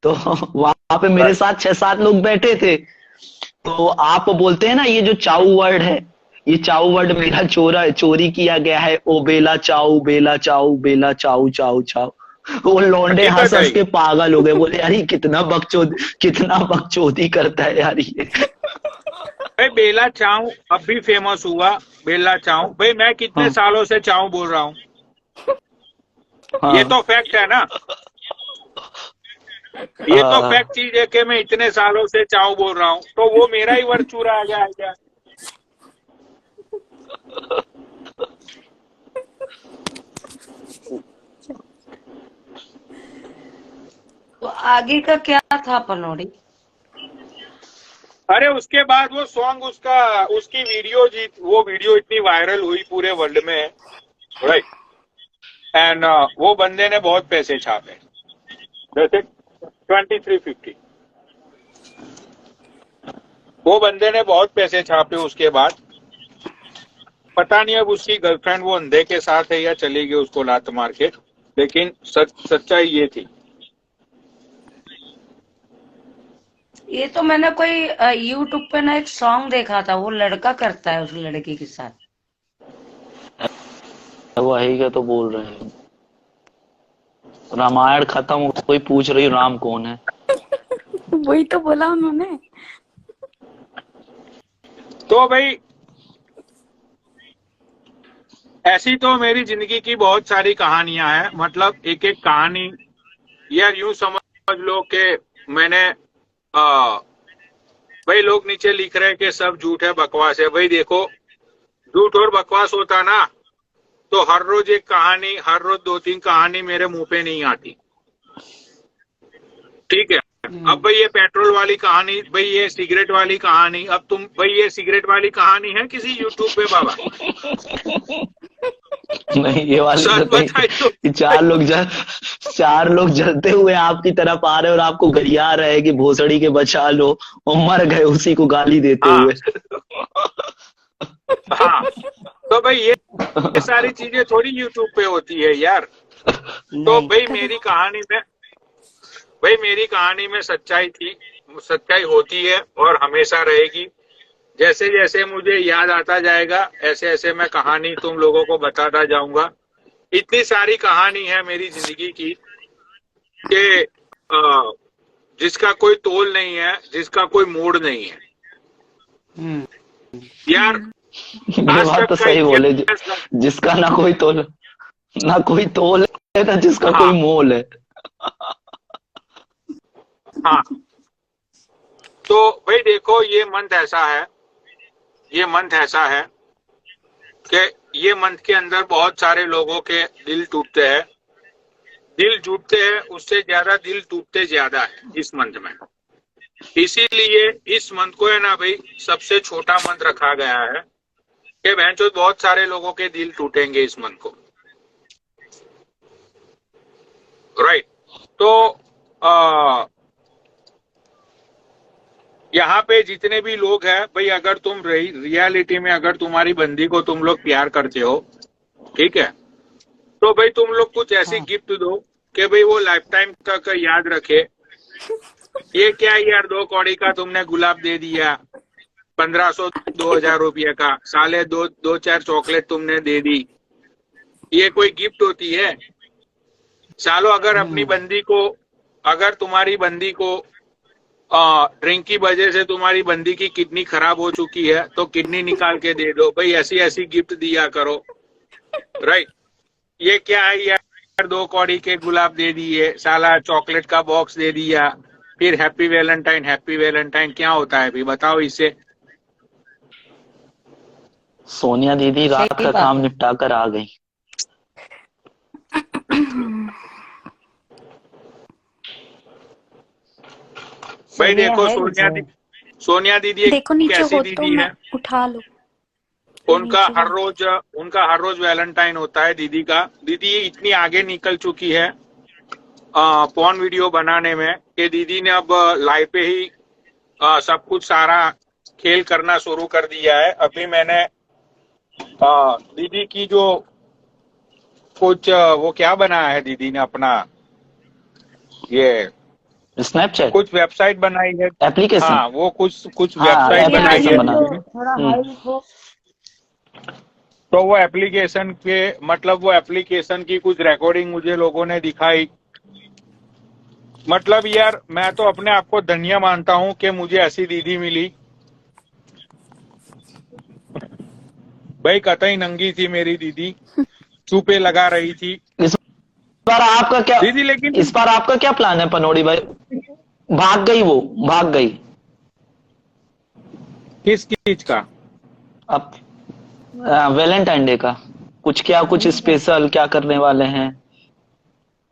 तो वहां पे मेरे साथ 6-7 लोग बैठे थे। तो आप बोलते हैं ना, ये जो चाऊ वर्ड है, ये चाऊ वर्ड मेरा चोरी किया गया है। ओ बेला चाऊ, बेला चाऊ, बेला चाऊ, चाऊ चाऊ। वो लौंडे हंस हकीकत है हंस ये। के पागल हो गए, बोले यार ये कितना बकचोदी करता है यार ये। भाई बेला चाऊ अब भी फेमस हुआ। बेला चाऊ भाई, मैं कितने हाँ सालों से चाऊ बोल रहा हूँ। ये हाँ तो फैक्ट है ना। ये तो फैक्ट हाँ। चीज है कि मैं इतने सालों से चाऊ बोल रहा हूँ, तो वो मेरा ही वर्ड चुरा आ गया है क्या? तो आगे का क्या था पनौड़ी? अरे उसके बाद वो सॉन्ग, उसकी वीडियो वो वीडियो इतनी वायरल हुई पूरे वर्ल्ड में। राइट। एंड वो बंदे ने बहुत पैसे छापे, जैसे 2350। वो बंदे ने बहुत पैसे छापे। उसके बाद पता नहीं अब उसकी गर्लफ्रेंड वो अंधे के साथ है या चली गई उसको लात मार के, लेकिन सच्चाई ये थी। ये तो मैंने कोई यूट्यूब पे ना एक सॉन्ग देखा था, वो लड़का करता है उस लड़की के साथ। वही का तो बोल रहे हैं। रामायण खत्म हो, कोई पूछ रही राम कौन है। वही तो बोला उन्होंने। तो भाई ऐसी तो मेरी जिंदगी की बहुत सारी कहानियां हैं। मतलब एक एक कहानी, यार यूं समझ लो कि मैंने भाई लोग नीचे लिख रहे हैं कि सब झूठ है, बकवास है। भाई देखो, झूठ और बकवास होता ना तो हर रोज एक कहानी, हर रोज 2-3 कहानी मेरे मुंह पे नहीं आती। ठीक है। अब भाई ये पेट्रोल वाली कहानी, भाई ये सिगरेट वाली कहानी, अब तुम भाई ये सिगरेट वाली कहानी है किसी यूट्यूब पे बाबा? नहीं, ये वाली तो सच नहीं बताए तो। कि चार लोग जलते हुए आपकी तरफ आ रहे हैं और आपको गरिया रहे हैं कि भोसड़ी के बचा लो, और मर गए उसी को गाली देते हाँ हुए। हाँ। तो भाई ये सारी चीजें थोड़ी यूट्यूब पे होती है यार। तो नहीं। भाई करेक्ट। मेरी कहानी में सच्चाई थी, सच्चाई होती है और हमेशा रहेगी। जैसे जैसे मुझे याद आता जाएगा ऐसे ऐसे मैं कहानी तुम लोगों को बताता जाऊंगा। इतनी सारी कहानी है मेरी जिंदगी की कि जिसका कोई तोल नहीं है, जिसका कोई मोड़ नहीं है हम्म। यार। ये आज बात तक तो का सही बोले, इतिहास। जिसका ना कोई तोल है, ना जिसका कोई हाँ मोल है। हाँ। तो भाई देखो, ये मंथ ऐसा है कि ये मंथ के अंदर बहुत सारे लोगों के दिल टूटते हैं। दिल टूटते हैं, उससे ज्यादा दिल टूटते ज्यादा है इस मंथ में। इसीलिए इस मंथ को है ना भाई, सबसे छोटा मंथ रखा गया है कि बहनचोद बहुत सारे लोगों के दिल टूटेंगे इस मंथ को। राइट। तो आ, यहाँ पे जितने भी लोग हैं भाई, अगर तुम रियलिटी में अगर तुम्हारी बंदी को तुम लोग प्यार करते हो, ठीक है, तो भाई तुम लोग कुछ ऐसी हाँ। गिफ्ट दो कि भाई वो लाइफ टाइम तक याद रखे। ये क्या यार, 2 कौड़ी का तुमने गुलाब दे दिया, 1500 2000 रुपये का, साले दो दो चार चॉकलेट तुमने दे दी, ये कोई गिफ्ट होती है? सालो अगर अपनी हम्म। बंदी को, अगर तुम्हारी बंदी को ड्रिंक की वजह से तुम्हारी बंदी की किडनी खराब हो चुकी है तो किडनी निकाल के दे दो भाई, ऐसी ऐसी गिफ्ट दिया करो। राइट। ये क्या है यार, 2 कौड़ी के गुलाब दे दिए, साला चॉकलेट का बॉक्स दे दिया, फिर हैप्पी वैलेंटाइन हैप्पी वैलेंटाइन क्या होता है भी बताओ इससे? सोनिया दीदी रात सही का बात काम है। निपटा कर आ गई। भाई सोनिया देखो, है नीचे। सोनिया दीदी एक देखो नीचे कैसी हो तो दीदी मैं है। उठा लो। उनका नीचे हर हो। रोज उनका हर रोज वैलेंटाइन होता है दीदी का। दीदी इतनी आगे निकल चुकी है पॉर्न वीडियो बनाने में कि दीदी ने अब लाइव पे ही सब कुछ सारा खेल करना शुरू कर दिया है। अभी मैंने दीदी की जो कुछ वो क्या बनाया है दीदी ने अपना, ये स्नैपचैट कुछ वेबसाइट बनाई है। एप्लीकेशन। हाँ, वो कुछ हाँ, वेबसाइट ये बनाई एप्लीकेशन है। बना तो थोड़ा हम्म। हाई हो। तो वो एप्लीकेशन के मतलब वो एप्लीकेशन की कुछ रिकॉर्डिंग मुझे लोगों ने दिखाई। मतलब यार मैं तो अपने आप को धन्य मानता हूँ कि मुझे ऐसी दीदी मिली। भाई कतई नंगी थी मेरी दीदी, चूपे लगा रही थी इस बार आपका क्या दीदी, लेकिन इस बार आपका क्या प्लान है पनोड़ी भाई? भाग गई वो, भाग गई। किस चीज का? अब वैलेंटाइन डे का कुछ स्पेशल क्या करने वाले हैं?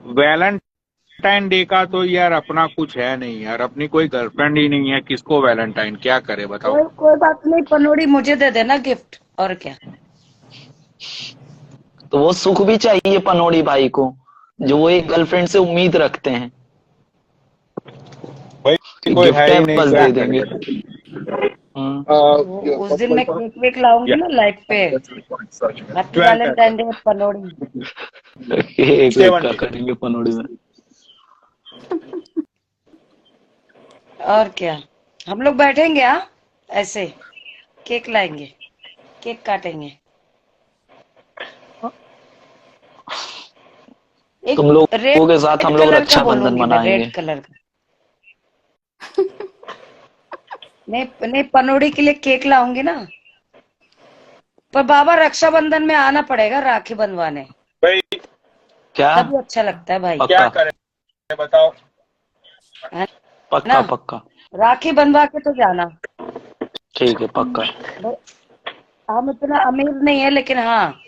वैलेंटाइन डे का तो यार अपना कुछ है नहीं यार, अपनी कोई गर्लफ्रेंड ही नहीं है, किसको वैलेंटाइन क्या करे बताओ। कोई बात नहीं, पनोड़ी मुझे दे देना गिफ्ट, और क्या। तो वो सुख भी चाहिए पनोड़ी भाई को, जो वो एक गर्लफ्रेंड से उम्मीद रखते हैं भाई कि कोई गिफ्ट है है ही नहीं, बस क्या दे देंगे। करेगा। वो उस दिन मैं केक वेक लाऊंगी ना लाइफ पे। हैप्पी 12 वैलेंटाइन डे पनोड़ी। एक एक का 70। करेंगे पनोड़ी में। और क्या, हम लोग बैठेंगे हाँ, ऐसे केक लाएंगे, केक काटेंगे। एक तुम लोगों के साथ रेड हम लोग कलर का रक्षाबंधन बोलूंगी मैं, रेड मनाएंगे। कलर का। नहीं नहीं, पनोड़ी के लिए केक लाऊंगी ना। पर बाबा रक्षाबंधन में आना पड़ेगा राखी बंधवाने, भाई क्या? तभी अच्छा लगता है भाई। क्या पक्का करें बताओ। है पक्का ना, पक्का। राखी बंधवा के तो जाना। ठीक है पक्का। भाई, हम इतना अमीर नहीं है, लेकिन हाँ,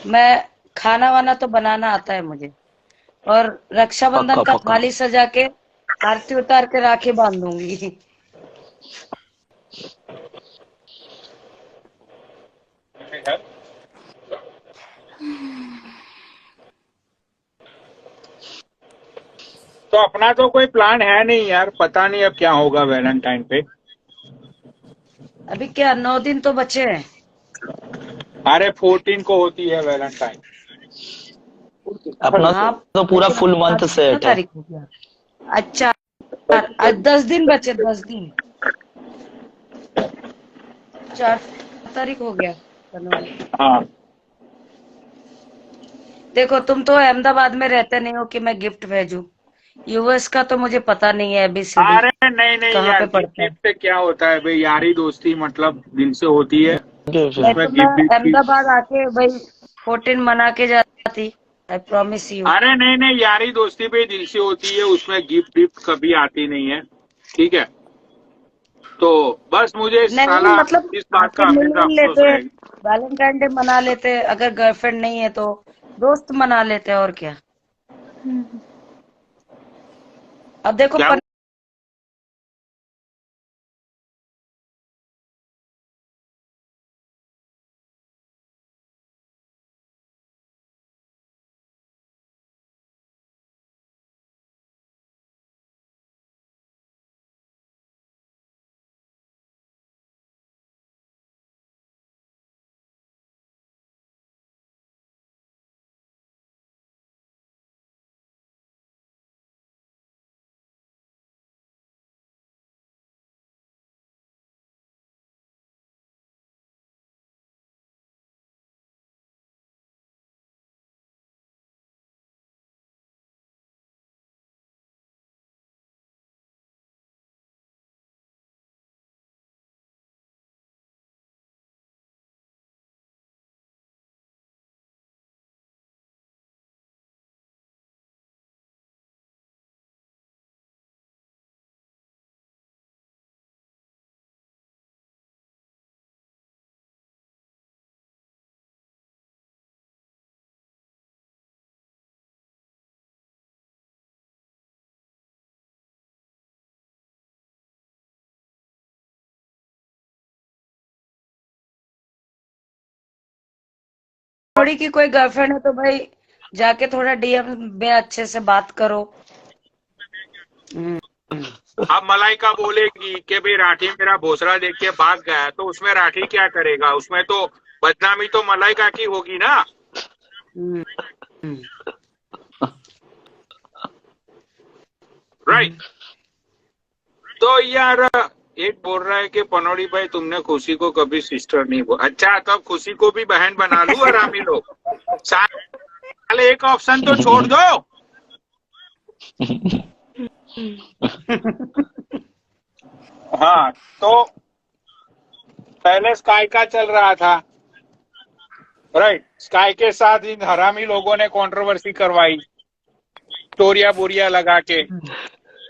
मैं खाना वाना तो बनाना आता है मुझे। और रक्षाबंधन पक्का का पक्का। थाली सजा के आरती उतार के राखी बांध दूंगी। तो अपना तो कोई प्लान है नहीं यार, पता नहीं अब क्या होगा वैलेंटाइन पे। अभी क्या 9 दिन तो बचे हैं। अरे 14 को होती है वैलेंटाइन। अपना हाँ, तो पूरा लेकिन फुल आज मंथ कितना सेट है। तारीख हो गया? अच्छा, आज 10 दिन बचे, 10 दिन। 4 तारीख हो गया जनवरी। हाँ देखो, तुम तो अहमदाबाद में रहते नहीं हो कि मैं गिफ्ट भेजूं। यूएस का तो मुझे पता नहीं है ABCD अरे नहीं नहीं कहाँ यार, पे गिफ्ट पड़ता है। गिफ्ट से क्या होता है भाई, यारी दोस्ती मतलब दिल से होती है। नहीं उसमें तो मैं गिफ्ट गिफ्ट की। अहमदाबाद आके भाई 14 मना के जाती। I promise you. अरे नहीं नहीं, यारी दोस्ती पे दिल से होती है, उसमें गिफ्ट गिफ्ट कभी आती नहीं है। ठीक है, तो बस मुझे नहीं साला मतलब इस बात आके का मिल हमेशा मिल अफसोस लेते, रहेगा। वैलेंटाइन डे मना लेते, अगर गर्लफ्रेंड नहीं है तो दोस्त मना लेते, और क्या। अब देखो क्या थोड़ी की कोई गर्लफ्रेंड है तो भाई जाके थोड़ा DM में अच्छे से बात करो। हम्म, अब मलाइका बोलेगी कि भाई राठी मेरा भोसड़ा देख के भाग गया, तो उसमें राठी क्या करेगा? उसमें तो बदनामी तो मलाइका की होगी ना। हम्म, हम्म। राइट। तो यार एक बोल रहा है कि पनौड़ी भाई तुमने खुशी को कभी सिस्टर नहीं बोला। अच्छा तो अब खुशी को भी बहन बना लूं हरामी लोग। साले एक ऑप्शन तो छोड़ दो। हाँ तो पहले स्काई का चल रहा था, राइट। स्काई के साथ इन हरामी लोगों ने कंट्रोवर्सी करवाई स्टोरिया बोरिया लगा के।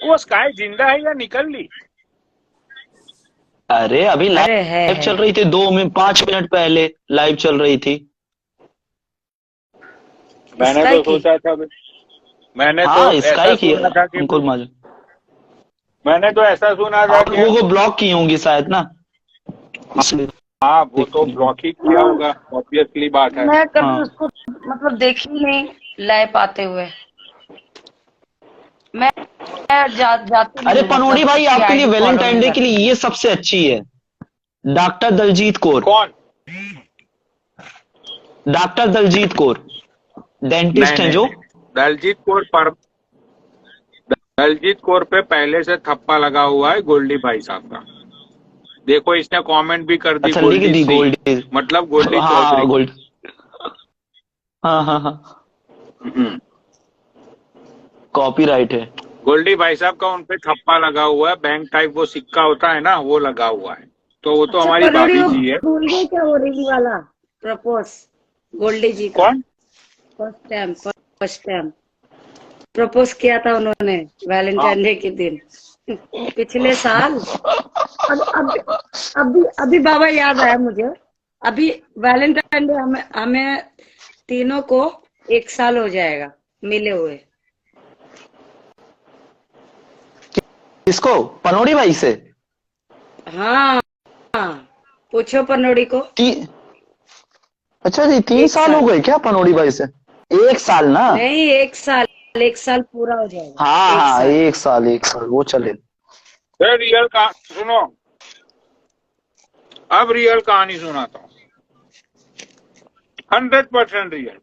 वो स्काई जिंदा है या निकल ली? अरे अभी अरे लाइव चल है। रही थी, 5 मिनट पहले लाइव चल रही थी। मैंने स्काई तो की सोचा था, मैंने तो हाँ ऐसा स्काई की सुना था कि अंकुर मालूम। मैंने तो ऐसा सुना था आप कि लोगों को ब्लॉक की होंगी शायद ना, इसलिए। हाँ वो तो ब्लॉक ही किया होगा, ऑब्वियसली बात है। मैं कभी हाँ उसको मतलब देखी नहीं लाइव आते हुए। मैं जाती नहीं अरे हूँ, पनौड़ी मतलब भाई, उसकी आपके लिए आईडी फॉलो वैलेंटाइन नहीं डे के करती लिए हूँ। ये सबसे अच्छी है, डॉक्टर दलजीत कौर। कौन? डॉक्टर दलजीत कौर नहीं डेंटिस्ट हैं नहीं जो। नहीं, दलजीत कौर पे पहले से थप्पा लगा हुआ है गोल्डी भाई साहब का। देखो इसने कमेंट भी कर दी, अच्छा लिख गोल्डी दी सी, गोल्ड। मतलब गोल्डी हाँ चौधरी। गोल्ड। हाँ हाँ हाँ, हम्म। कॉपीराइट है। गोल्डी भाई साहब का उनपे थप्पा लगा हुआ है, बैंक टाइप वो सिक्का होता है ना, वो लगा हुआ है। तो वो तो अच्छा हमारी पनौड़ी भाभी वो जी है। भूल गए क्या, वो रिंग वाला प्रपोज गोल्डी जी का? कौन? फर्स्ट टाइम प्रपोज किया था उन्होंने हाँ वैलेंटाइन डे के दिन, पिछले साल। अब अभी बाबा याद आया मुझे। अभी वैलेंटाइन डे हमें हमें तीनों को 1 साल हो जाएगा मिले हुए। किसको? पनौड़ी भाई से? हाँ हाँ, पूछो पनौड़ी को। ती, अच्छा जी 3 साल हो 1 साल गए क्या पनौड़ी भाई से? 1 साल ना? नहीं, 1 साल, 1 साल पूरा हो जाएगा। हाँ एक हाँ, साल 1 साल 1 साल वो चले। रियल का सुनो, अब रियल कहानी सुनाता हूँ, 100% रियल।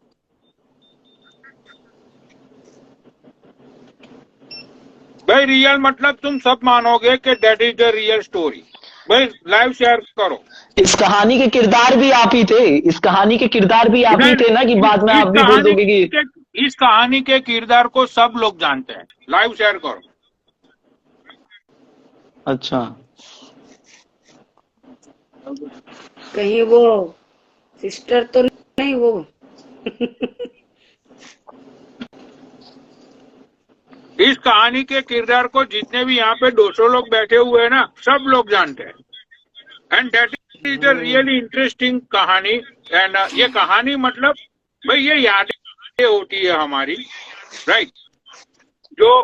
भाई रियल मतलब तुम सब मानोगे कि that is the real story. भाई लाइव शेयर करो। इस कहानी के किरदार भी आप ही थे, इस कहानी के किरदार भी आप ही थे ना, कि बाद में आप भी बोल दोगे कि। इस कहानी के किरदार को सब लोग जानते हैं। लाइव शेयर करो। अच्छा कहीं वो सिस्टर तो नहीं वो? इस कहानी के किरदार को जितने भी यहाँ पे 200 लोग बैठे हुए हैं ना, सब लोग जानते हैं। And that is the really interesting कहानी। एंड ये कहानी मतलब भाई ये यादें होती है हमारी, राइट, जो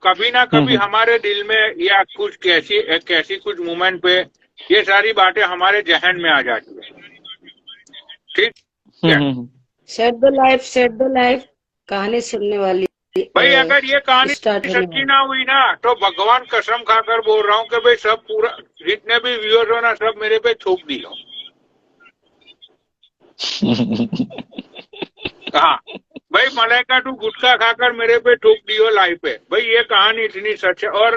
कभी ना कभी हमारे दिल में या कुछ कैसी कुछ मोमेंट पे ये सारी बातें हमारे जहन में आ जाती है। ठीक है सेट द लाइफ कहानी सुनने वाली भाई, अगर ये कहानी स्टार्ट होने सच्ची ना हुई ना, तो भगवान कसम खाकर बोल रहा हूँ कि भाई सब पूरा जितने भी व्यूअर्स हो ना, सब मेरे पे थूक दियो। हाँ भाई, मलाइका तू गुटखा खाकर मेरे पे थूक दियो लाइव पे। भाई ये कहानी इतनी सच है। और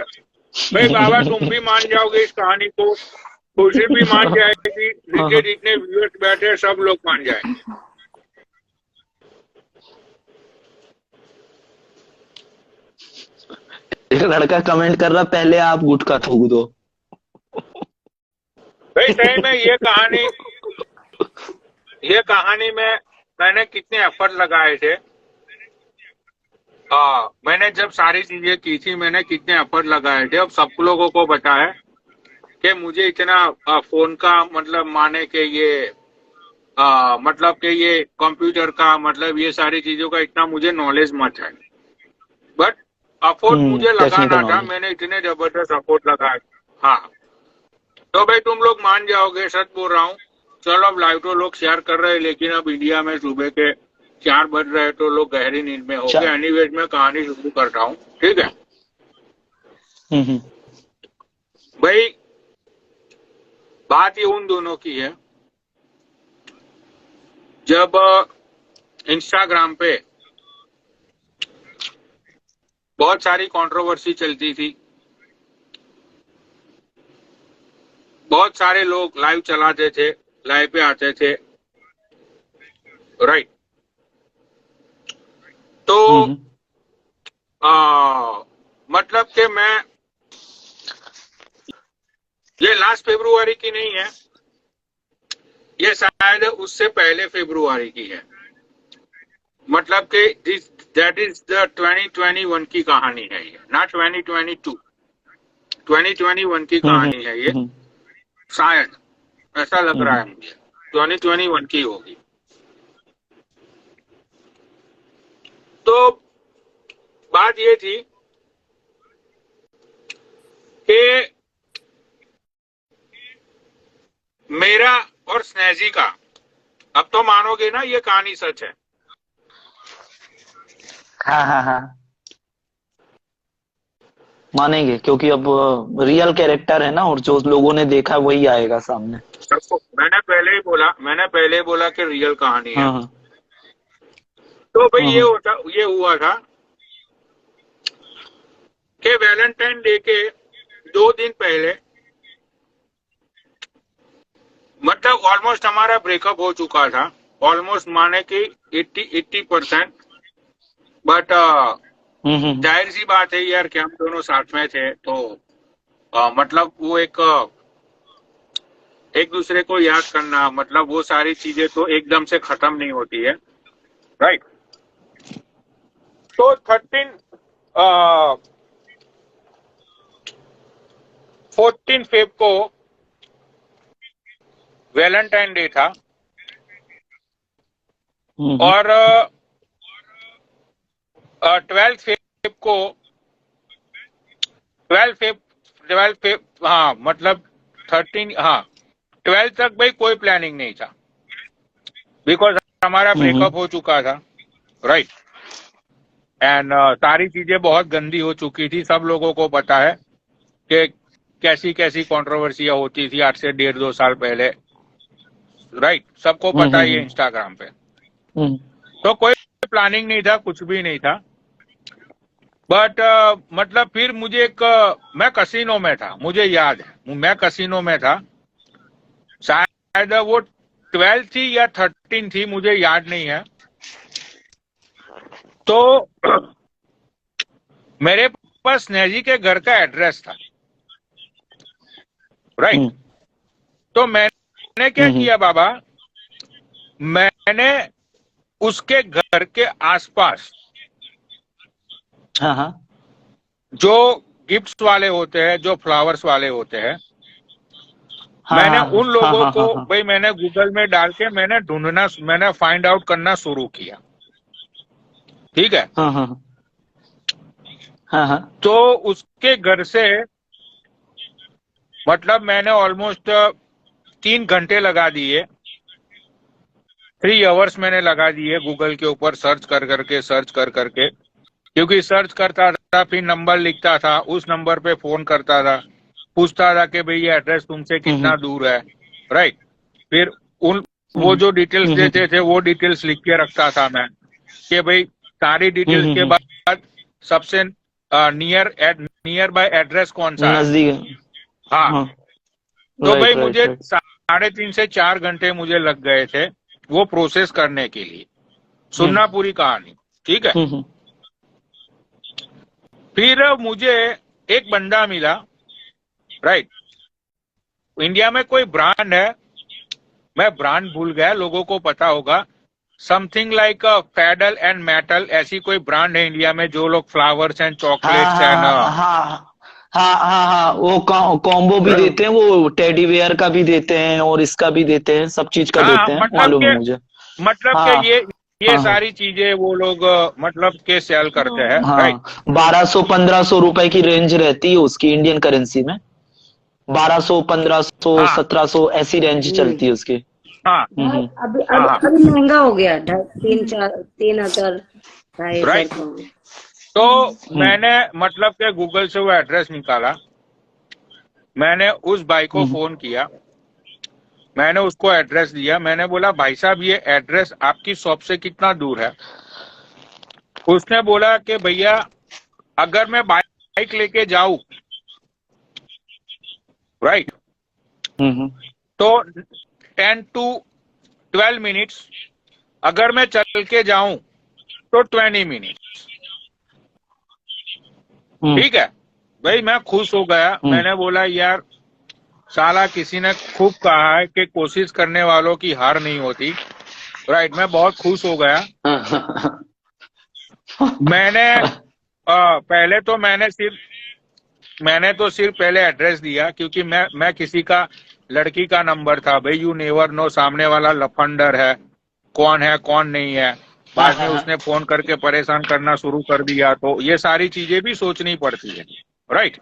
भाई बाबा तुम भी मान जाओगे इस कहानी को, खुशी भी मान जाएगी, नीचे जितने व्यूअर्स बैठे सब लोग मान जाएंगे। एक लड़का कमेंट कर रहा, पहले आप गुटखा थूक दो। भाई सही में ये कहानी में मैंने कितने एफर्ट लगाए थे। मैंने जब सारी चीजें की थी, मैंने कितने एफर्ट लगाए थे। अब सब लोगों को बताया कि मुझे इतना फोन का मतलब माने कि ये मतलब कि ये कंप्यूटर का मतलब ये सारी चीजों का इतना मुझे नॉलेज मत है, बट अफोर्ड मुझे टेक्निकल लगाना था। नॉलेज। मैंने इतने जबरदस्त अफोर्ड लगाया। हाँ तो भाई तुम लोग मान जाओगे, सच बोल रहा हूँ। चलो अब लाइव तो लोग शेयर कर रहे हैं, लेकिन अब इंडिया में सुबह के 4 बज रहे हैं, तो लोग गहरी नींद में हो गए। एनीवेज मैं कहानी शुरू करता हूँ, ठीक है। भाई बात ये उन दोनों की है, जब इंस्टाग्राम पे बहुत सारी कंट्रोवर्सी चलती थी बहुत सारे लोग लाइव चलाते थे, लाइव पे आते थे, राइट। तो हम्म मतलब कि मैं, ये लास्ट फरवरी की नहीं है, ये शायद उससे पहले फरवरी की है। मतलब कि दैट इज द 2021 की कहानी है ये, ना 2022, 2021 की हम्म कहानी है ये, हम्म शायद ऐसा लग रहा हम्म है मुझे 2021 की होगी। तो बात ये थी कि मेरा और स्नेजी का, अब तो मानोगे ना ये कहानी सच है। हाँ हाँ हाँ, मानेंगे क्योंकि अब रियल कैरेक्टर है ना, और जो लोगों ने देखा वही आएगा सामने। सबको मैंने पहले ही बोला कि रियल कहानी है। हाँ हाँ तो भाई हाँ ये हुआ था कि वैलेंटाइन डे के 2 दिन पहले, मतलब ऑलमोस्ट हमारा ब्रेकअप हो चुका था, ऑलमोस्ट माने कि 80%। बट हम्म जाहिर सी बात है यार कि हम दोनों साथ में थे, तो मतलब वो एक दूसरे को याद करना, मतलब वो सारी चीजें तो एकदम से खत्म नहीं होती है, राइट। तो 14 फेब को वैलेंटाइन डे था, हम्म और 12 फेब को 12 फेब, हाँ मतलब 13, हाँ 12 तक भाई कोई प्लानिंग नहीं था, बिकॉज हमारा हम्म ब्रेकअप हो चुका था, राइट। एंड सारी चीजें बहुत गंदी हो चुकी थी, सब लोगों को पता है कि कैसी कैसी कंट्रोवर्सियां होती थी आज से 1.5-2 साल पहले, राइट। सबको पता है ये हम्म इंस्टाग्राम पे। हम्म तो कोई प्लानिंग नहीं था, कुछ भी नहीं था। बट मतलब फिर मुझे मैं कसिनो में था, मुझे याद है मैं कसिनो में था, शायद वो 12 थी या 13 थी, मुझे याद नहीं है। तो मेरे पास स्नेजी के घर का एड्रेस था, राइट। तो मैंने क्या हम्म किया बाबा, मैंने उसके घर के आसपास हाँ हाँ जो गिफ्ट्स वाले होते हैं, जो फ्लावर्स वाले होते हैं, हाँ मैंने हाँ उन हाँ लोगों हाँ को हाँ हाँ भाई मैंने गूगल में डाल के मैंने ढूंढना, मैंने फाइंड आउट करना शुरू किया, ठीक है। हाँ हाँ हाँ हाँ तो उसके घर से मतलब मैंने ऑलमोस्ट 3 घंटे लगा दिए, 3 आवर्स मैंने लगा दिए गूगल के ऊपर सर्च कर करके, क्योंकि सर्च करता था, फिर नंबर लिखता था, उस नंबर पे फोन करता था, पूछता था कि भाई ये एड्रेस तुमसे हम्म कितना दूर है, राइट। फिर उन वो हम्म जो डिटेल्स हम्म देते थे वो डिटेल्स लिख के रखता था मैं, कि भाई सारी डिटेल्स के हम्म बाद सबसे नियर बाय एड्रेस कौन सा है। नजदीक। हाँ। हाँ, तो भाई राइट राइट मुझे राइट। 3.5 से 4 घंटे मुझे लग गए थे वो प्रोसेस करने के लिए। हम्म सुनना पूरी कहानी, ठीक है। हम्म फिर मुझे एक बंदा मिला, राइट। इंडिया में कोई ब्रांड है, मैं ब्रांड भूल गया, लोगों को पता होगा, समथिंग लाइक फेडल एंड मेटल, ऐसी कोई ब्रांड है इंडिया में, जो लोग फ्लावर्स एंड हाँ चॉकलेट्स एंड हाँ हाँ हाँ हाँ हाँ, वो कॉम्बो भी देते हैं, वो टेडी बेयर का भी देते हैं और इसका भी देते हैं, सब चीज का हाँ देते हैं, मालूम है मुझे। मतलब के हाँ ये हाँ हाँ सारी चीजें वो लोग मतलब के सेल करते हैं, राइट। हाँ, 1200-1500 रुपए की रेंज रहती है उसकी इंडियन करेंसी में, 1200, 1500, हाँ 1700 ऐसी रेंज जी। चलती है उसकी। हाँ हाँ, अभी हाँ अभी हाँ, अभी महंगा हो गया, 3,000 2,500 राइट। का। तो हम्म मैंने मतलब के गूगल से वो एड्रेस निकाला, मैंने उस भाई को हम्म फोन किया, मैंने उसको एड्रेस दिया, मैंने बोला भाई साहब ये एड्रेस आपकी शॉप से कितना दूर है। उसने बोला कि भैया अगर मैं बाइक लेके जाऊं, राइट, तो 10 to 12 मिनट्स, अगर मैं चल के जाऊं तो 20 मिनट्स। ठीक है भाई, मैं खुश हो गया। मैंने बोला यार साला किसी ने खूब कहा है कि कोशिश करने वालों की हार नहीं होती। राइट, मैं बहुत खुश हो गया। मैंने पहले तो मैंने तो सिर्फ पहले एड्रेस दिया, क्योंकि मैं किसी का लड़की का नंबर था भाई, यू नेवर नो सामने वाला लफंडर है कौन नहीं है। बाद में उसने फोन करके परेशान करना शुरू कर दिया, तो ये सारी चीजें भी सोचनी पड़ती है। राइट।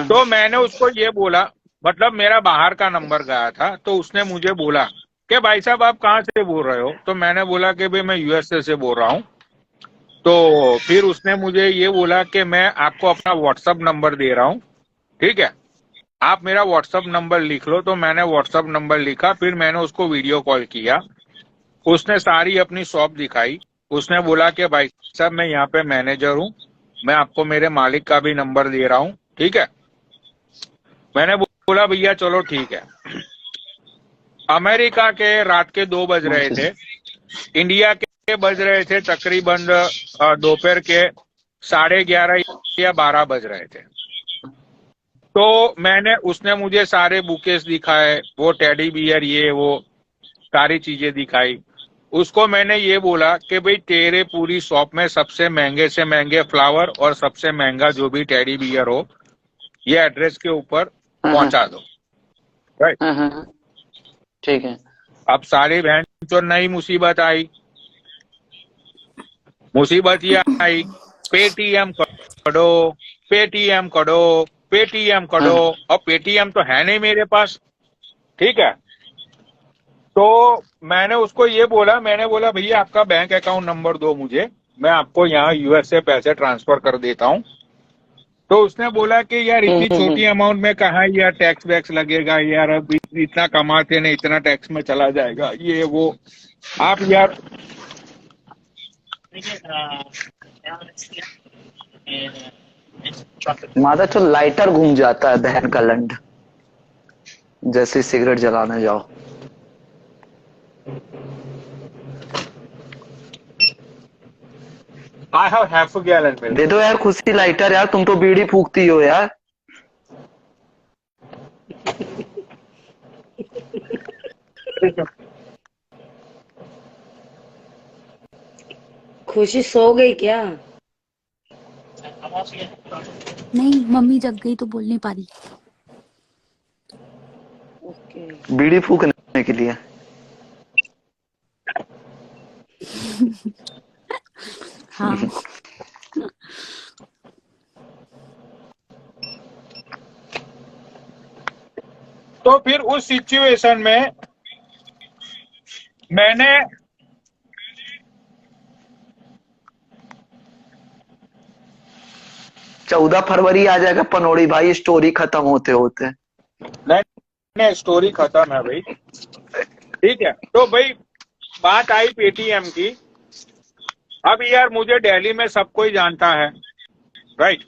तो मैंने उसको ये बोला, मतलब मेरा बाहर का नंबर गया था, तो उसने मुझे बोला कि भाई साहब आप कहाँ से बोल रहे हो। तो मैंने बोला कि भाई मैं यूएसए से बोल रहा हूँ। तो फिर उसने मुझे ये बोला कि मैं आपको अपना व्हाट्सएप नंबर दे रहा हूँ, ठीक है, आप मेरा व्हाट्सएप नंबर लिख लो। तो मैंने व्हाट्सएप नंबर लिखा, फिर मैंने उसको वीडियो कॉल किया। उसने सारी अपनी शॉप दिखाई। उसने बोला कि भाई साहब मैं यहाँ पे मैनेजर हूँ, मैं आपको मेरे मालिक का भी नंबर दे रहा हूँ, ठीक है। मैंने बोला भैया चलो ठीक है। अमेरिका के रात के 2 बज रहे थे, इंडिया के बज रहे थे तकरीबन दोपहर के 11:30 या 12 बज रहे थे। तो उसने मुझे सारे बुकेस दिखाए, वो टेडी बियर ये वो सारी चीजें दिखाई। उसको मैंने ये बोला कि भाई तेरे पूरी शॉप में सबसे महंगे से महंगे फ्लावर और सबसे महंगा जो भी टेडी बियर हो ये एड्रेस के ऊपर पहुंचा दो। राइट, ठीक है। अब सारी बहन तो नई मुसीबत आई। मुसीबत ये आई, पेटीएम करो पेटीएम करो पेटीएम करो। और पेटीएम तो है नहीं मेरे पास, ठीक है। तो मैंने उसको ये बोला, मैंने बोला भैया आपका बैंक अकाउंट नंबर दो मुझे, मैं आपको यहाँ यूएस से पैसे ट्रांसफर कर देता हूँ। तो उसने बोला कि यार इतनी छोटी अमाउंट में कहाँ यार टैक्स वैक्स लगेगा यार, अब इतना कमाते नहीं, इतना टैक्स में चला जाएगा ये वो। आप यार माता तो लाइटर घूम जाता है बहन का लंड, जैसे सिगरेट जलाने जाओ। I have half a gallon milk. दे दो यार खुशी लाइटर, यार तुम तो बीड़ी फूकती हो यार। खुशी सो गई क्या? नहीं, मम्मी जग गई तो बोल नहीं पा रही। ओके। बीड़ी फूकने के लिए। हाँ। तो फिर उस सिचुएशन में मैंने 14 फरवरी आ जाएगा पनौड़ी भाई, स्टोरी खत्म होते होते। नहीं, स्टोरी खत्म है भाई, ठीक है। तो भाई बात आई पेटीएम की। अब यार मुझे दिल्ली में सब कोई जानता है, राइट।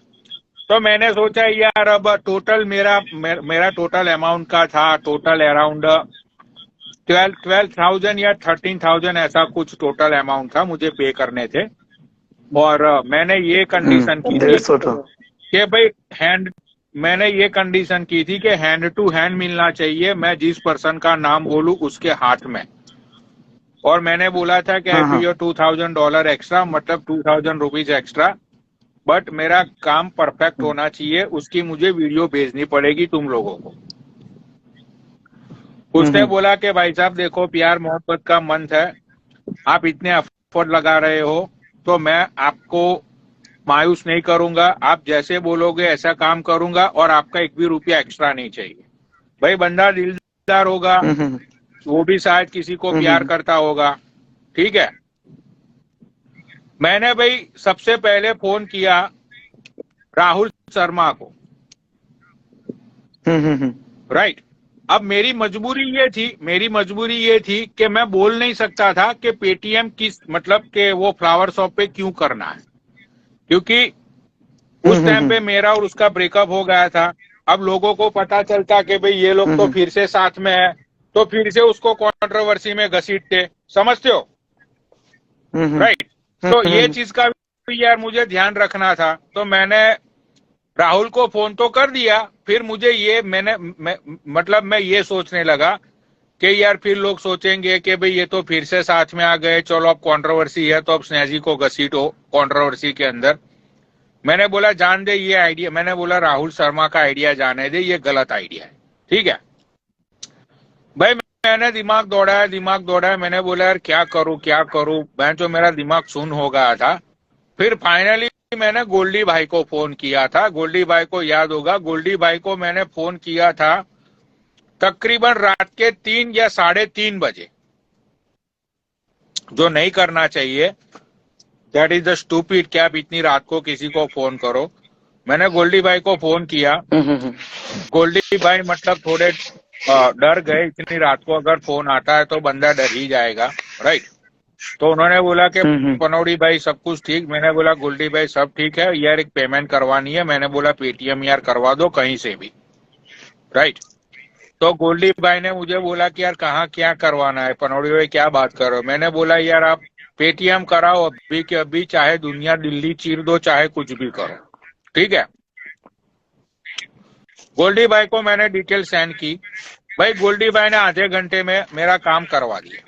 तो मैंने सोचा यार अब टोटल मेरा टोटल अमाउंट का था, टोटल अराउंड 12,000 या 13,000 ऐसा कुछ टोटल अमाउंट था मुझे पे करने थे। और मैंने ये कंडीशन की थी कि भाई मैंने ये कंडीशन की थी कि हैंड टू हैंड मिलना चाहिए, मैं जिस पर्सन का नाम बोलूं उसके हाथ में। और मैंने बोला था कि आई पे $2,000 एक्स्ट्रा, मतलब 2,000 रुपीज एक्स्ट्रा, बट मेरा काम परफेक्ट होना चाहिए, उसकी मुझे वीडियो भेजनी पड़ेगी तुम लोगों को। उसने बोला कि भाई साहब देखो प्यार मोहब्बत का मंथ है, आप इतने एफर्ट लगा रहे हो तो मैं आपको मायूस नहीं करूंगा, आप जैसे बोलोगे ऐसा काम करूंगा और आपका 1 भी रुपया एक्स्ट्रा नहीं चाहिए। भाई बंदा दिलदार होगा, वो भी शायद किसी को प्यार करता होगा, ठीक है। मैंने भाई सबसे पहले फोन किया राहुल शर्मा को, राइट। अब मेरी मजबूरी ये थी कि मैं बोल नहीं सकता था कि पेटीएम किस मतलब के वो फ्लावर शॉप पे क्यों करना है, क्योंकि उस टाइम पे मेरा और उसका ब्रेकअप हो गया था। अब लोगों को पता चलता कि भाई ये लोग तो फिर से साथ में है, तो फिर से उसको कंट्रोवर्सी में घसीटते, समझते हो? राइट। तो ये चीज का भी यार मुझे ध्यान रखना था, तो मैंने राहुल को फोन तो कर दिया। फिर मुझे ये मतलब मैं ये सोचने लगा कि यार फिर लोग सोचेंगे कि भाई ये तो फिर से साथ में आ गए, चलो अब कंट्रोवर्सी है तो अब स्नेहा को घसीटो कंट्रोवर्सी के अंदर। मैंने बोला जान दे ये आइडिया, मैंने बोला राहुल शर्मा का आइडिया जाने दे, ये गलत आइडिया है, ठीक है भाई। मैंने दिमाग दौड़ाया, मैंने बोला यार क्या करूं, मैं जो मेरा दिमाग सुन हो गया था। फिर फाइनली मैंने गोल्डी भाई को फोन किया था। गोल्डी भाई को याद होगा, गोल्डी भाई को मैंने फोन किया था तकरीबन रात के 3 या 3:30 बजे। जो नहीं करना चाहिए, दैट इज द स्टूपिड, क्या आप इतनी रात को किसी को फोन करो। मैंने गोल्डी भाई को फोन किया। गोल्डी भाई मतलब थोड़े डर गए, इतनी रात को अगर फोन आता है तो बंदा डर ही जाएगा, राइट। तो उन्होंने बोला कि पनौड़ी भाई सब कुछ ठीक। मैंने बोला गोल्डी भाई सब ठीक है यार, एक पेमेंट करवानी है। मैंने बोला पेटीएम यार करवा दो कहीं से भी, राइट। तो गोल्डी भाई ने मुझे बोला कि यार कहाँ क्या करवाना है, पनौड़ी भाई क्या बात कर रहे हो। मैंने बोला यार आप पेटीएम कराओ अभी के अभी, चाहे दुनिया दिल्ली चीर दो, चाहे कुछ भी करो, ठीक है। गोल्डी भाई को मैंने डिटेल सेंड की। भाई गोल्डी भाई ने आधे घंटे में मेरा काम करवा दिया,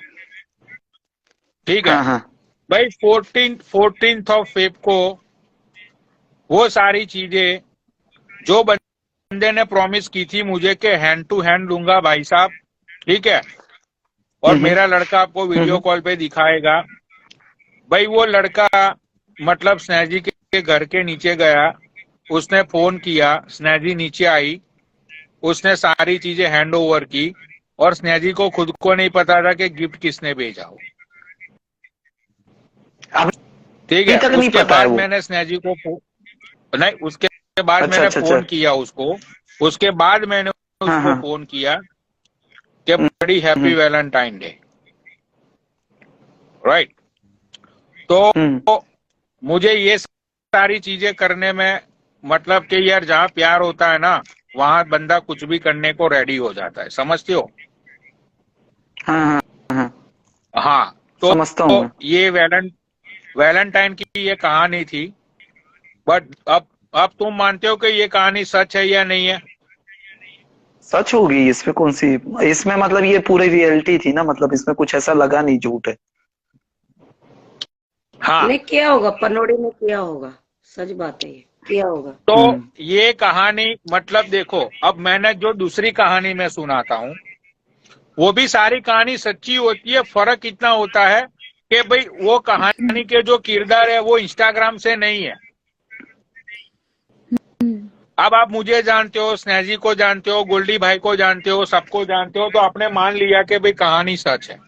ठीक है। भाई 14th ऑफ फेब को वो सारी चीजें जो बंदे ने प्रॉमिस की थी मुझे कि हैंड टू हैंड दूंगा भाई साहब, ठीक है, और मेरा लड़का आपको वीडियो कॉल पे दिखाएगा। भाई वो लड़का मतलब स्नेहा जी के घर के नीचे गया, उसने फोन किया, स्नेहा जी नीचे आई, उसने सारी चीजें हैंड ओवर की, और स्नेहा जी को खुद को नहीं पता था कि गिफ्ट किसने भेजा हो, ठीक है। उसके बाद मैंने स्नेहा जी को नहीं, उसके बाद मैंने फोन किया उसको, उसके बाद मैंने उसको फोन किया कि बड़ी हैप्पी वैलेंटाइन डे, राइट। तो मुझे ये सारी चीजें करने में मतलब कि यार जहाँ प्यार होता है ना, वहां बंदा कुछ भी करने को रेडी हो जाता है, समझते हो? हाँ तो समझता हूँ। ये वैलेंटाइन की ये कहानी थी। बट अब तुम मानते हो कि ये कहानी सच है या नहीं है? सच होगी, इसमें कौन सी, इसमें मतलब ये पूरी रियलिटी थी ना, मतलब इसमें कुछ ऐसा लगा नहीं झूठ है। हाँ नहीं किया होगा, पनौड़ी ने किया होगा, सच बात है, ये किया होगा। तो ये कहानी मतलब देखो, अब मैंने जो दूसरी कहानी में सुनाता हूँ वो भी सारी कहानी सच्ची होती है। फर्क इतना होता है कि भाई वो कहानी के जो किरदार है वो इंस्टाग्राम से नहीं है। अब आप मुझे जानते हो, स्नेहा जी को जानते हो, गोल्डी भाई को जानते हो, सबको जानते हो, तो आपने मान लिया कि भाई कहानी सच है,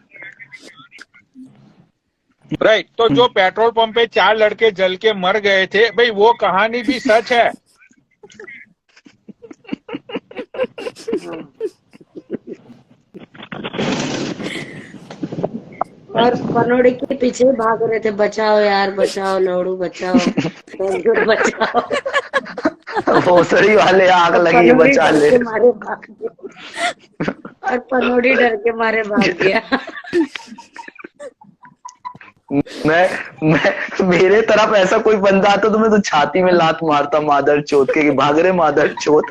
राइट। तो जो पेट्रोल पंप पे 4 लड़के जल के मर गए थे, भाई वो कहानी भी सच है। और पनौड़ी के पीछे भाग रहे थे, बचाओ यार बचाओ, लौड़ू बचाओ, बचाओ। भोसड़ी वाले आग लगी है, बचा ले। मारे भाग गया, और पनौड़ी डर के मारे भाग गया। मैं मेरे तरफ ऐसा कोई बंदा आता तो मैं तो छाती में लात मारता मादर चोत के, कि भाग रहे मादर चोत।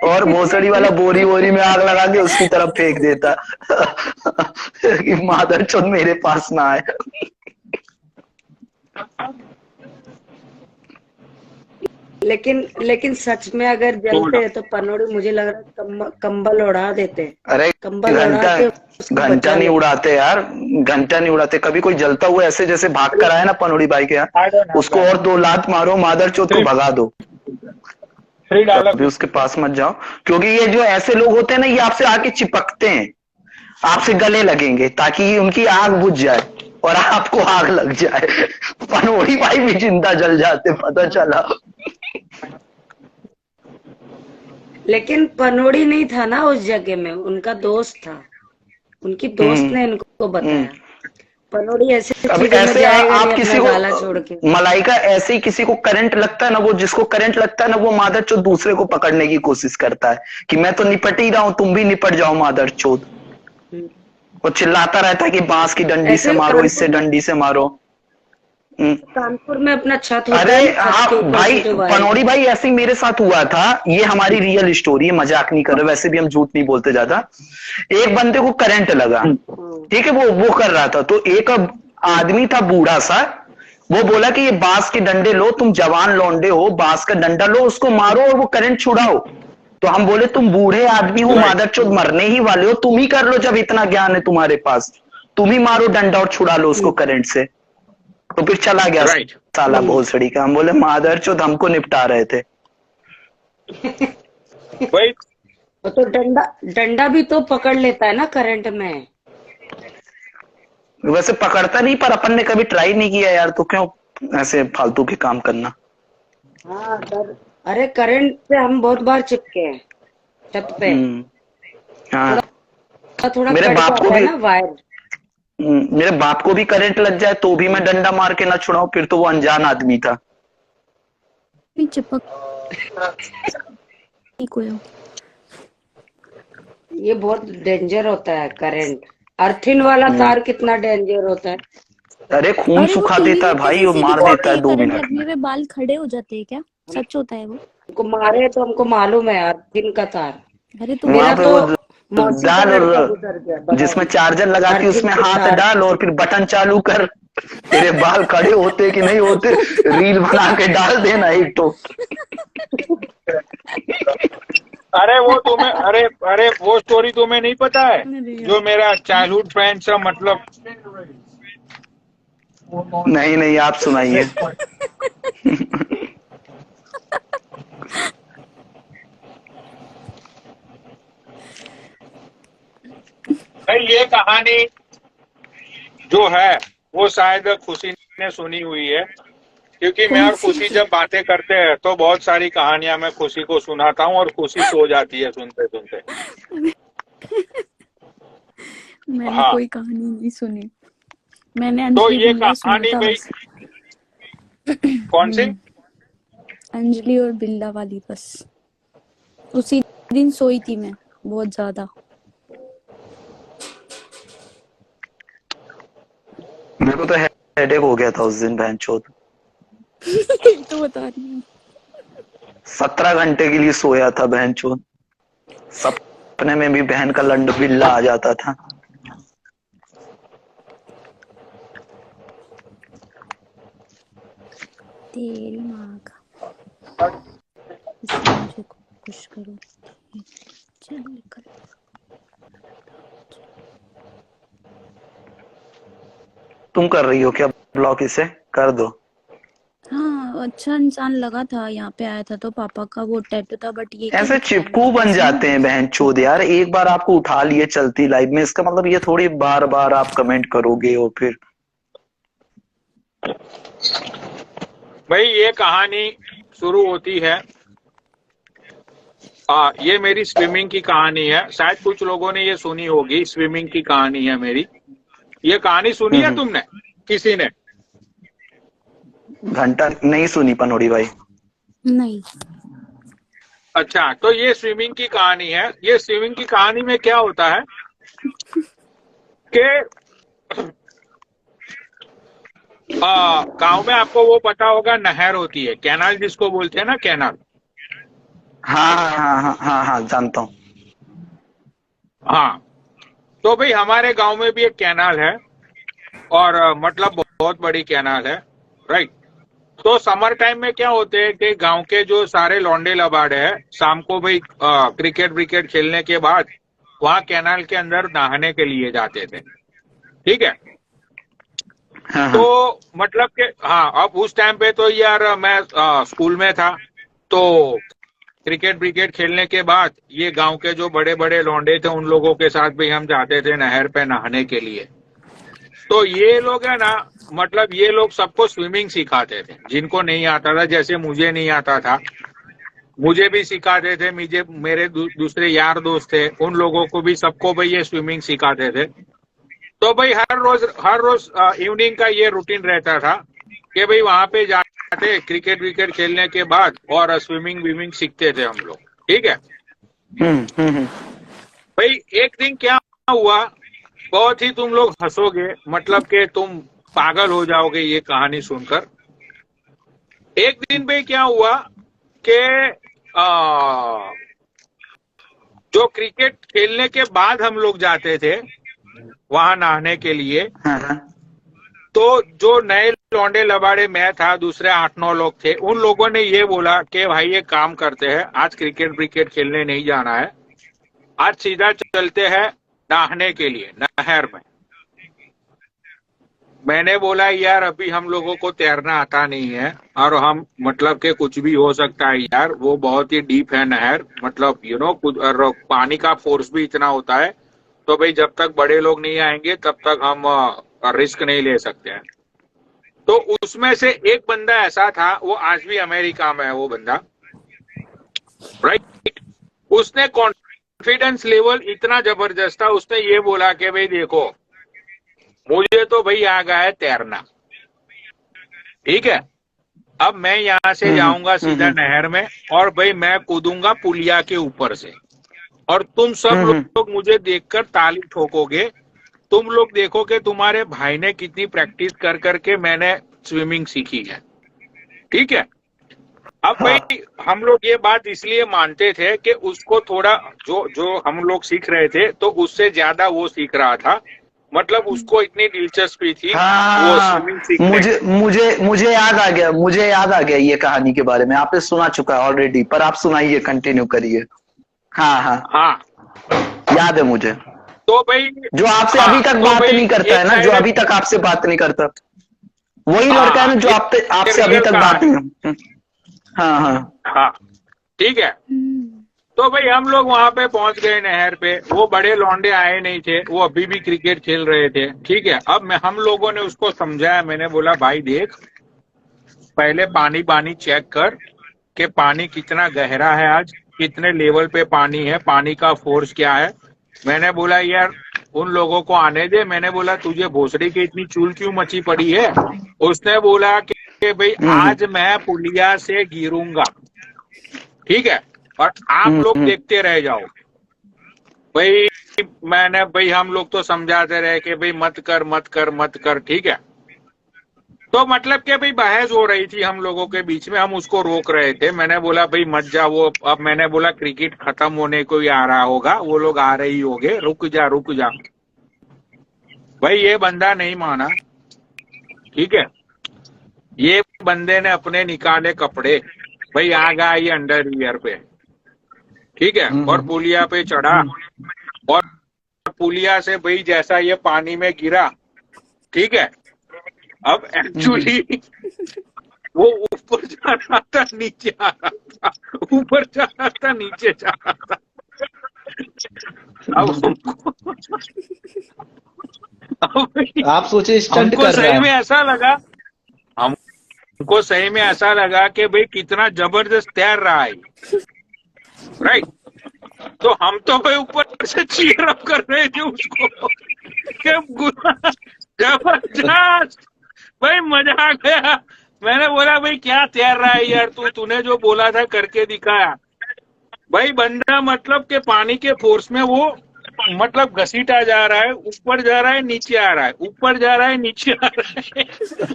और भोसड़ी वाला बोरी वोरी में आग लगा के उसकी तरफ फेंक देता कि मादर चोत मेरे पास ना आए। लेकिन सच में अगर जलते हैं तो पनौड़ी मुझे लग रहा है कंबल उड़ा देते। अरे कंबल उड़ा के घंटा नहीं उड़ाते यार, घंटा नहीं उड़ाते। कभी कोई जलता हुआ ऐसे जैसे भाग कर आया ना पनौड़ी भाई के यहाँ, उसको और 2 लात मारो, मादर चोत को भगा दो, अभी उसके पास मत जाओ। क्योंकि ये जो ऐसे लोग होते हैं ना, ये आपसे आके चिपकते हैं, आपसे गले लगेंगे ताकि उनकी आग बुझ जाए और आपको आग लग जाए। पनौड़ी भाई भी जिंदा जल जाते, पता चला। लेकिन पनौड़ी नहीं था ना उस जगह में, उनका दोस्त था, उनकी दोस्त ने इनको बताया। पनोड़ी ऐसी अब चीजों में ऐसे जाएगा आप नहीं किसी अपना को गाला छोड़ के। मलाइका, ऐसे ही किसी को करंट लगता है ना, वो जिसको करंट लगता है ना, वो मादर चोद दूसरे को पकड़ने की कोशिश करता है कि मैं तो निपट ही रहा हूं, तुम भी निपट जाओ मादर चोद। हम्म। वो चिल्लाता रहता है कि बांस की डंडी से ऐसे मारो, इससे डंडी से मारो। हम्म। कानपुर में अपना छत होता अरे है ना, छत के हाँ ऊपर भाई, से जो वायर। पनौड़ी भाई, ऐसे ही मेरे साथ हुआ था। ये हमारी रियल स्टोरी है, मजाक नहीं कर रहे, वैसे भी हम झूठ नहीं बोलते ज्यादा। एक बंदे को करंट लगा, ठीक है, वो कर रहा था, तो एक आदमी था बूढ़ा सा, वो बोला कि ये बांस के डंडे लो, तुम जवान लौंडे हो, बांस का डंडा लो, उसको मारो और वो करंट छुड़ाओ। तो हम बोले तुम बूढ़े आदमी हो, राइट मादरचोद मरने ही वाले हो, तुम ही कर लो, जब इतना ज्ञान है तुम्हारे पास, तुम ही मारो डंडा और छुड़ा लो उसको करंट से। तो फिर चला गया राइट। साला भोसड़ी का। हम बोले मादरचोद हमको निपटा रहे थे। भाई तो डंडा डंडा भी तो पकड़ लेता है ना करंट में। वैसे पकड़ता नहीं, पर अपन ने कभी ट्राई नहीं किया यार, तो क्यों ऐसे फालतू के काम करना। हाँ अरे करंट से हम बहुत बार चिपके हैं छत पे। हाँ, थोड़ा थोड़ा मेरे कट बाप को जाता है भी ना वायर। मेरे बाप को भी करंट लग जाए तो भी मैं डंडा मार के ना छुड़ाऊं, फिर तो वो अनजान आदमी था। भी चिपक नहीं कोई हो। ये बहुत डेंजर होता है करंट। अर्थिन वाला तार कितना डेंजर होता है। अरे खून अरे वो सुखा टीवी देता है में तो भाई, वो ऐसे मार दिखाते देता है हैं 2 करंट मिनट लगने में। पे बाल खड़े हो जाते हैं, क्या सच होता है वो? हमको मारे तो हमको मालूम है अर्थिन का तार। अरे तो वहां मेरा पे तो वो मौसी का डाल, लड़का और गुजर गया बड़ा जिसमें चार्जर लगा के अर्थिन उसमें के हाथ तार डाल और फिर बटन चालू कर, तेरे बाल खड़े होते कि नहीं होते, रील बना के डाल देना एक तो। अरे वो तुम्हें, अरे अरे वो स्टोरी तुम्हें नहीं पता है, अरे यार। जो मेरा चाइल्डहुड फ्रेंड था, मतलब नहीं नहीं, आप सुनाइए। भाई ये कहानी जो है वो शायद खुशी ने सुनी हुई है, क्योंकि मैं और खुशी जब बातें करते हैं तो बहुत सारी कहानियां मैं खुशी को सुनाता हूँ और खुशी सो जाती है सुनते सुनते। मैंने हाँ, कोई कहानी नहीं सुनी। मैंने तो अंजलि ये बिल्ला सुना कहानी था भाई, बस। कौन सी? अंजलि और बिल्ला वाली बस। उसी दिन सोई थी मैं बहुत ज्यादा। मेरे को तो हेडेक हो गया था उस दिन, बहनचोद। तो बता रही हूँ। 17 घंटे के लिए सोया था बहनचोद। सपने में भी बहन का लंड बिल्ला आ जाता था। तेरी माँ का इससे मुझे खुश करो। चल निकल। तुम कर रही हो क्या ब्लॉक? इसे कर दो। हाँ अच्छा इंसान लगा था, यहाँ पे आया था तो पापा का वो टैटू था, बट ये क्या ऐसे दिख रहा है चिपकू मेरे बन पास ना। जाते हैं बहन चोद यार, एक बार आपको उठा लिए चलती लाइफ में, इसका मतलब ये थोड़ी बार बार आप कमेंट करोगे और फिर। भाई ये कहानी शुरू होती है, ये मेरी स्विमिंग की कहानी है, शायद कुछ लोगों ने ये सुनी होगी, स्विमिंग की कहानी है मेरी। ये कहानी सुनी है तुमने किसी ने? घंटा नहीं सुनी पनोड़ी भाई। नहीं। अच्छा, तो ये स्विमिंग की कहानी है। ये स्विमिंग की कहानी में क्या होता है कि गांव में आपको वो पता होगा, नहर होती है, कैनाल जिसको बोलते हैं ना, कैनाल। हाँ हाँ हाँ हाँ हाँ, जानता हूँ। हाँ, तो भाई हमारे गांव में भी एक कैनाल है, और मतलब बहुत बड़ी कैनाल है, राइट। तो समर टाइम में क्या होते हैं कि गांव के जो सारे लौंडे लबाड़े हैं, शाम को भाई क्रिकेट विकेट खेलने के बाद वहां कैनाल के अंदर नहाने के लिए जाते थे, ठीक है। हाँ तो हाँ मतलब कि हाँ, अब उस टाइम पे तो यार मैं स्कूल में था, तो क्रिकेट विकेट खेलने के बाद ये गांव के जो बड़े बड़े लौंडे थे उन लोगों के साथ भी हम जाते थे नहर पे नहाने के लिए। तो ये लोग है ना, मतलब ये लोग सबको स्विमिंग सिखाते थे, जिनको नहीं आता था, जैसे मुझे नहीं आता था मुझे भी सिखाते थे, मुझे मेरे दूसरे यार दोस्त थे उन लोगों को भी, सबको भाई ये स्विमिंग सिखाते थे। तो भाई हर रोज इवनिंग का ये रूटीन रहता था कि भाई वहां पे जाते क्रिकेट विकेट खेलने के बाद और स्विमिंग विमिंग सीखते थे हम लोग। ठीक है भाई, एक दिन क्या हुआ, बहुत ही तुम लोग हंसोगे, मतलब कि तुम पागल हो जाओगे ये कहानी सुनकर। एक दिन भाई क्या हुआ कि जो क्रिकेट खेलने के बाद हम लोग जाते थे वहां नहाने के लिए, तो जो नए लौंडे लबाड़े, मैं था, दूसरे 8-9 लोग थे, उन लोगों ने ये बोला कि भाई एक काम करते हैं, आज क्रिकेट विकेट खेलने नहीं जाना है, आज सीधा चलते हैं नहाने के लिए नहर में। मैंने बोला यार अभी हम लोगों को तैरना आता नहीं है और हम मतलब कि कुछ भी हो सकता है यार, वो बहुत ही डीप है नहर, मतलब और पानी का फोर्स भी इतना होता है, तो भाई जब तक बड़े लोग नहीं आएंगे तब तक हम रिस्क नहीं ले सकते हैं। तो उसमें से एक बंदा ऐसा था, वो आज भी अमेरिका में है वो बंदा, राइट। उसने कॉन्फिडेंस लेवल इतना जबरदस्त था, उसने ये बोला कि भाई देखो मुझे तो भाई आ गया है तैरना, ठीक है, अब मैं यहाँ से जाऊंगा सीधा नहर में और भाई मैं कूदूंगा पुलिया के ऊपर से, और तुम सब लोग मुझे देखकर ताली ठोकोगे, तुम लोग देखो कि तुम्हारे भाई ने कितनी प्रैक्टिस कर करके मैंने स्विमिंग सीखी है। ठीक है, अब भाई हम लोग ये बात इसलिए मानते थे कि उसको थोड़ा जो हम लोग सीख रहे थे तो उससे ज्यादा वो सीख रहा था, मतलब उसको इतनी दिलचस्पी थी वो स्विमिंग सीखने। मुझे याद आ गया ये कहानी के बारे में, आपने सुना चुका है ऑलरेडी, पर आप सुनाइए, कंटिन्यू करिए। हाँ याद है मुझे। तो भाई जो आपसे अभी तक बात नहीं करता है ना, जो अभी तक आपसे बात नहीं करता, वही लड़का है ना जो आपसे अभी तक बात नहीं। हाँ ठीक है। तो भाई हम लोग वहां पे पहुंच गए नहर पे, वो बड़े लौंडे आए नहीं थे, वो अभी भी क्रिकेट खेल रहे थे। ठीक है, अब हम लोगों ने उसको समझाया, मैंने बोला भाई देख, पहले पानी चेक कर कि पानी कितना गहरा है, आज कितने लेवल पे पानी है, पानी का फोर्स क्या है। मैंने बोला यार उन लोगों को आने दे, मैंने बोला तुझे भोसड़ी की इतनी चूल क्यों मची पड़ी है। उसने बोला कि भाई आज मैं पुलिया से गिरूंगा, ठीक है, और आप लोग देखते रह जाओ। भाई भाई हम लोग तो समझाते रहे कि भाई मत कर, ठीक है। तो मतलब कि भाई बहस हो रही थी हम लोगों के बीच में, हम उसको रोक रहे थे। मैंने बोला भाई मत जा, वो अब मैंने बोला क्रिकेट खत्म होने को ही आ रहा होगा, वो लोग आ रहे ही होंगे, रुक जा। भाई ये बंदा नहीं माना, ठीक है, ये बंदे ने अपने निकाले कपड़े, भाई आ गया ये अंडरवियर पे, ठीक है, और पुलिया पे चढ़ा, और पुलिया से भाई जैसा ये पानी में गिरा, ठीक है, अब एक्चुअली वो ऊपर जा रहा था नीचे आ रहा था, ऊपर जा रहा था नीचे जा रहा था। आप सोचे स्टंट हमको कर रहा सही है। में ऐसा लगा, हमको सही में ऐसा लगा कि भाई कितना जबरदस्त तैर रहा है, राइट। तो हम तो भाई ऊपर से चीयर अप कर रहे थे उसको, जबरदस्त भाई, मजा आ गया। मैंने बोला भाई क्या तैर रहा है यार तूने जो बोला था करके दिखाया। भाई बंदा मतलब के पानी के फोर्स में वो मतलब घसीटा जा रहा है, ऊपर जा रहा है नीचे आ रहा है, ऊपर जा रहा है नीचे आ रहा है,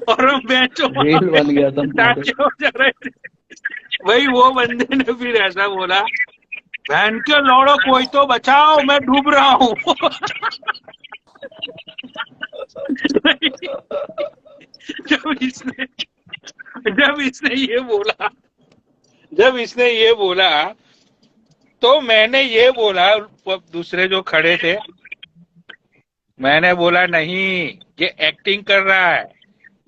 और हम बेंचों रेल बन गया था। हो जा रहे थे। भाई वो बंदे ने फिर ऐसा बोला, बहन के लौड़ो कोई तो बचाओ, मैं डूब रहा हूँ। जब इसने ये बोला तो मैंने ये बोला, दूसरे जो खड़े थे, मैंने बोला नहीं ये एक्टिंग कर रहा है,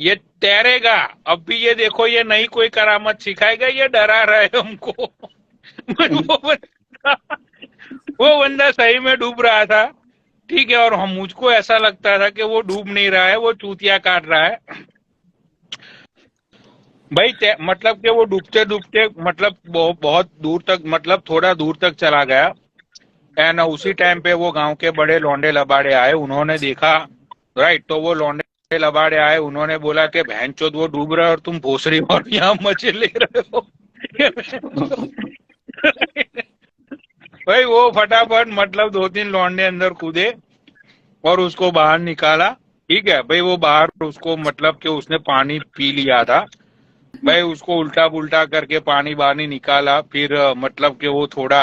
ये तैरेगा, अब भी ये देखो ये नई कोई करामत सिखाएगा, ये डरा रहा है हमको। वो बंदा सही में डूब रहा था, ठीक है, और हम मुझको ऐसा लगता था कि वो डूब नहीं रहा है, वो चूतिया काट रहा है। भाई मतलब कि वो डूबते डूबते मतलब बहुत दूर तक, मतलब थोड़ा दूर तक चला गया। एंड उसी टाइम पे वो गांव के बड़े लौंडे लबाड़े आए, उन्होंने देखा राइट। तो वो लौंडे लबाड़े आए, उन्होंने बोला कि बहनचोद वो डूब रहा है और तुम भोसड़ी और यहाँ मजे ले रहे हो। भाई वो फटाफट मतलब 2-3 लौंडे अंदर कूदे और उसको बाहर निकाला। ठीक है भाई, वो बाहर उसको मतलब कि उसने पानी पी लिया था भाई, उसको उल्टा पुल्टा करके पानी बाहर नहीं निकाला। फिर मतलब कि वो थोड़ा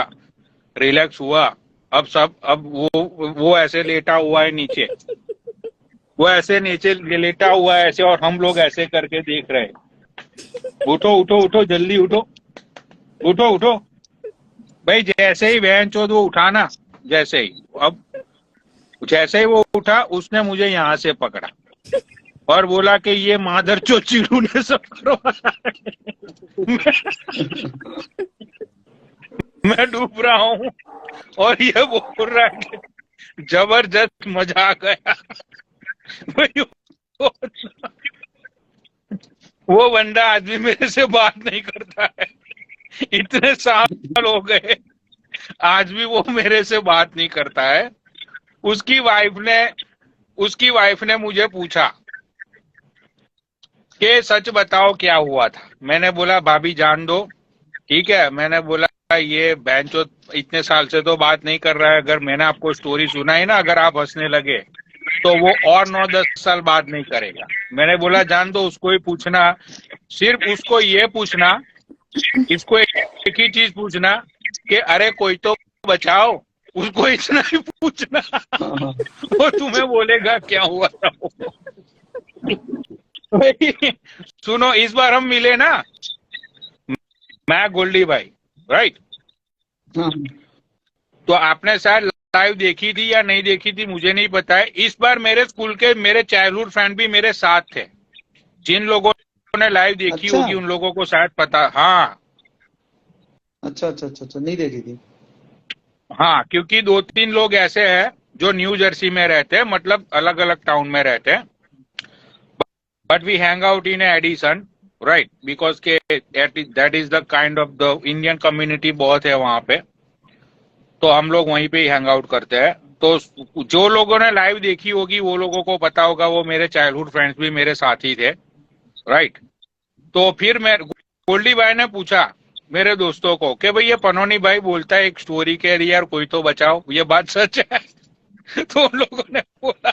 रिलैक्स हुआ। अब वो ऐसे लेटा हुआ है नीचे, वो ऐसे नीचे लेटा हुआ है ऐसे, और हम लोग ऐसे करके देख रहे हैं। उठो उठो उठो जल्दी उठो, उठो उठो। भाई जैसे ही बहन चोद वो उठा ना, जैसे वो उठा, उसने मुझे यहाँ से पकड़ा और बोला कि ये मादर चो चिड़ू ने सब करवाया है। मैं डूब रहा हूँ और ये बोल रहा है कि जबरदस्त मजा आ गया। भाई वो बंदा आज भी मेरे से बात नहीं करता है, इतने साल हो गए, आज भी वो मेरे से बात नहीं करता है। उसकी वाइफ ने मुझे पूछा कि सच बताओ क्या हुआ था। मैंने बोला भाभी जान दो, ठीक है। मैंने बोला ये बैंचो इतने साल से तो बात नहीं कर रहा है, अगर मैंने आपको स्टोरी सुनाई ना, अगर आप हंसने लगे तो वो और 9-10 साल बात नहीं करेगा। मैंने बोला जान दो, उसको ही पूछना, सिर्फ उसको ये पूछना, इसको एक ही चीज पूछना कि अरे कोई तो बचाओ, उसको इतना ही पूछना, वो तुम्हें बोलेगा क्या हुआ था। सुनो, इस बार हम मिले ना, मैं गोल्डी भाई, राइट। तो आपने शायद लाइव देखी थी या नहीं देखी थी मुझे नहीं पता है। इस बार मेरे स्कूल के मेरे चाइल्डहुड फ्रेंड भी मेरे साथ थे। जिन लोगों ने लाइव देखी अच्छा। होगी उन लोगों को शायद पता। हाँ अच्छा अच्छा अच्छा अच्छा, नहीं देखी थी। हाँ, क्योंकि 2-3 लोग ऐसे हैं जो न्यू जर्सी में रहते हैं, मतलब अलग अलग टाउन में रहते हैं, but we hang out in Edison, right, because के that is the kind of the Indian community बहुत है वहां पे, तो हम लोग वहीं पे ही हैंग आउट करते हैं। तो जो लोगों ने लाइव देखी होगी वो लोगों को पता होगा, वो मेरे चाइल्डहुड फ्रेंड्स भी मेरे साथी थे, राइट। तो फिर मैं गोल्डी भाई ने पूछा मेरे दोस्तों को कि भाई ये पनोनी भाई बोलता है एक स्टोरी कह रही है यार कोई तो बचाओ, ये बात सच है? तो उन लोगों ने बोला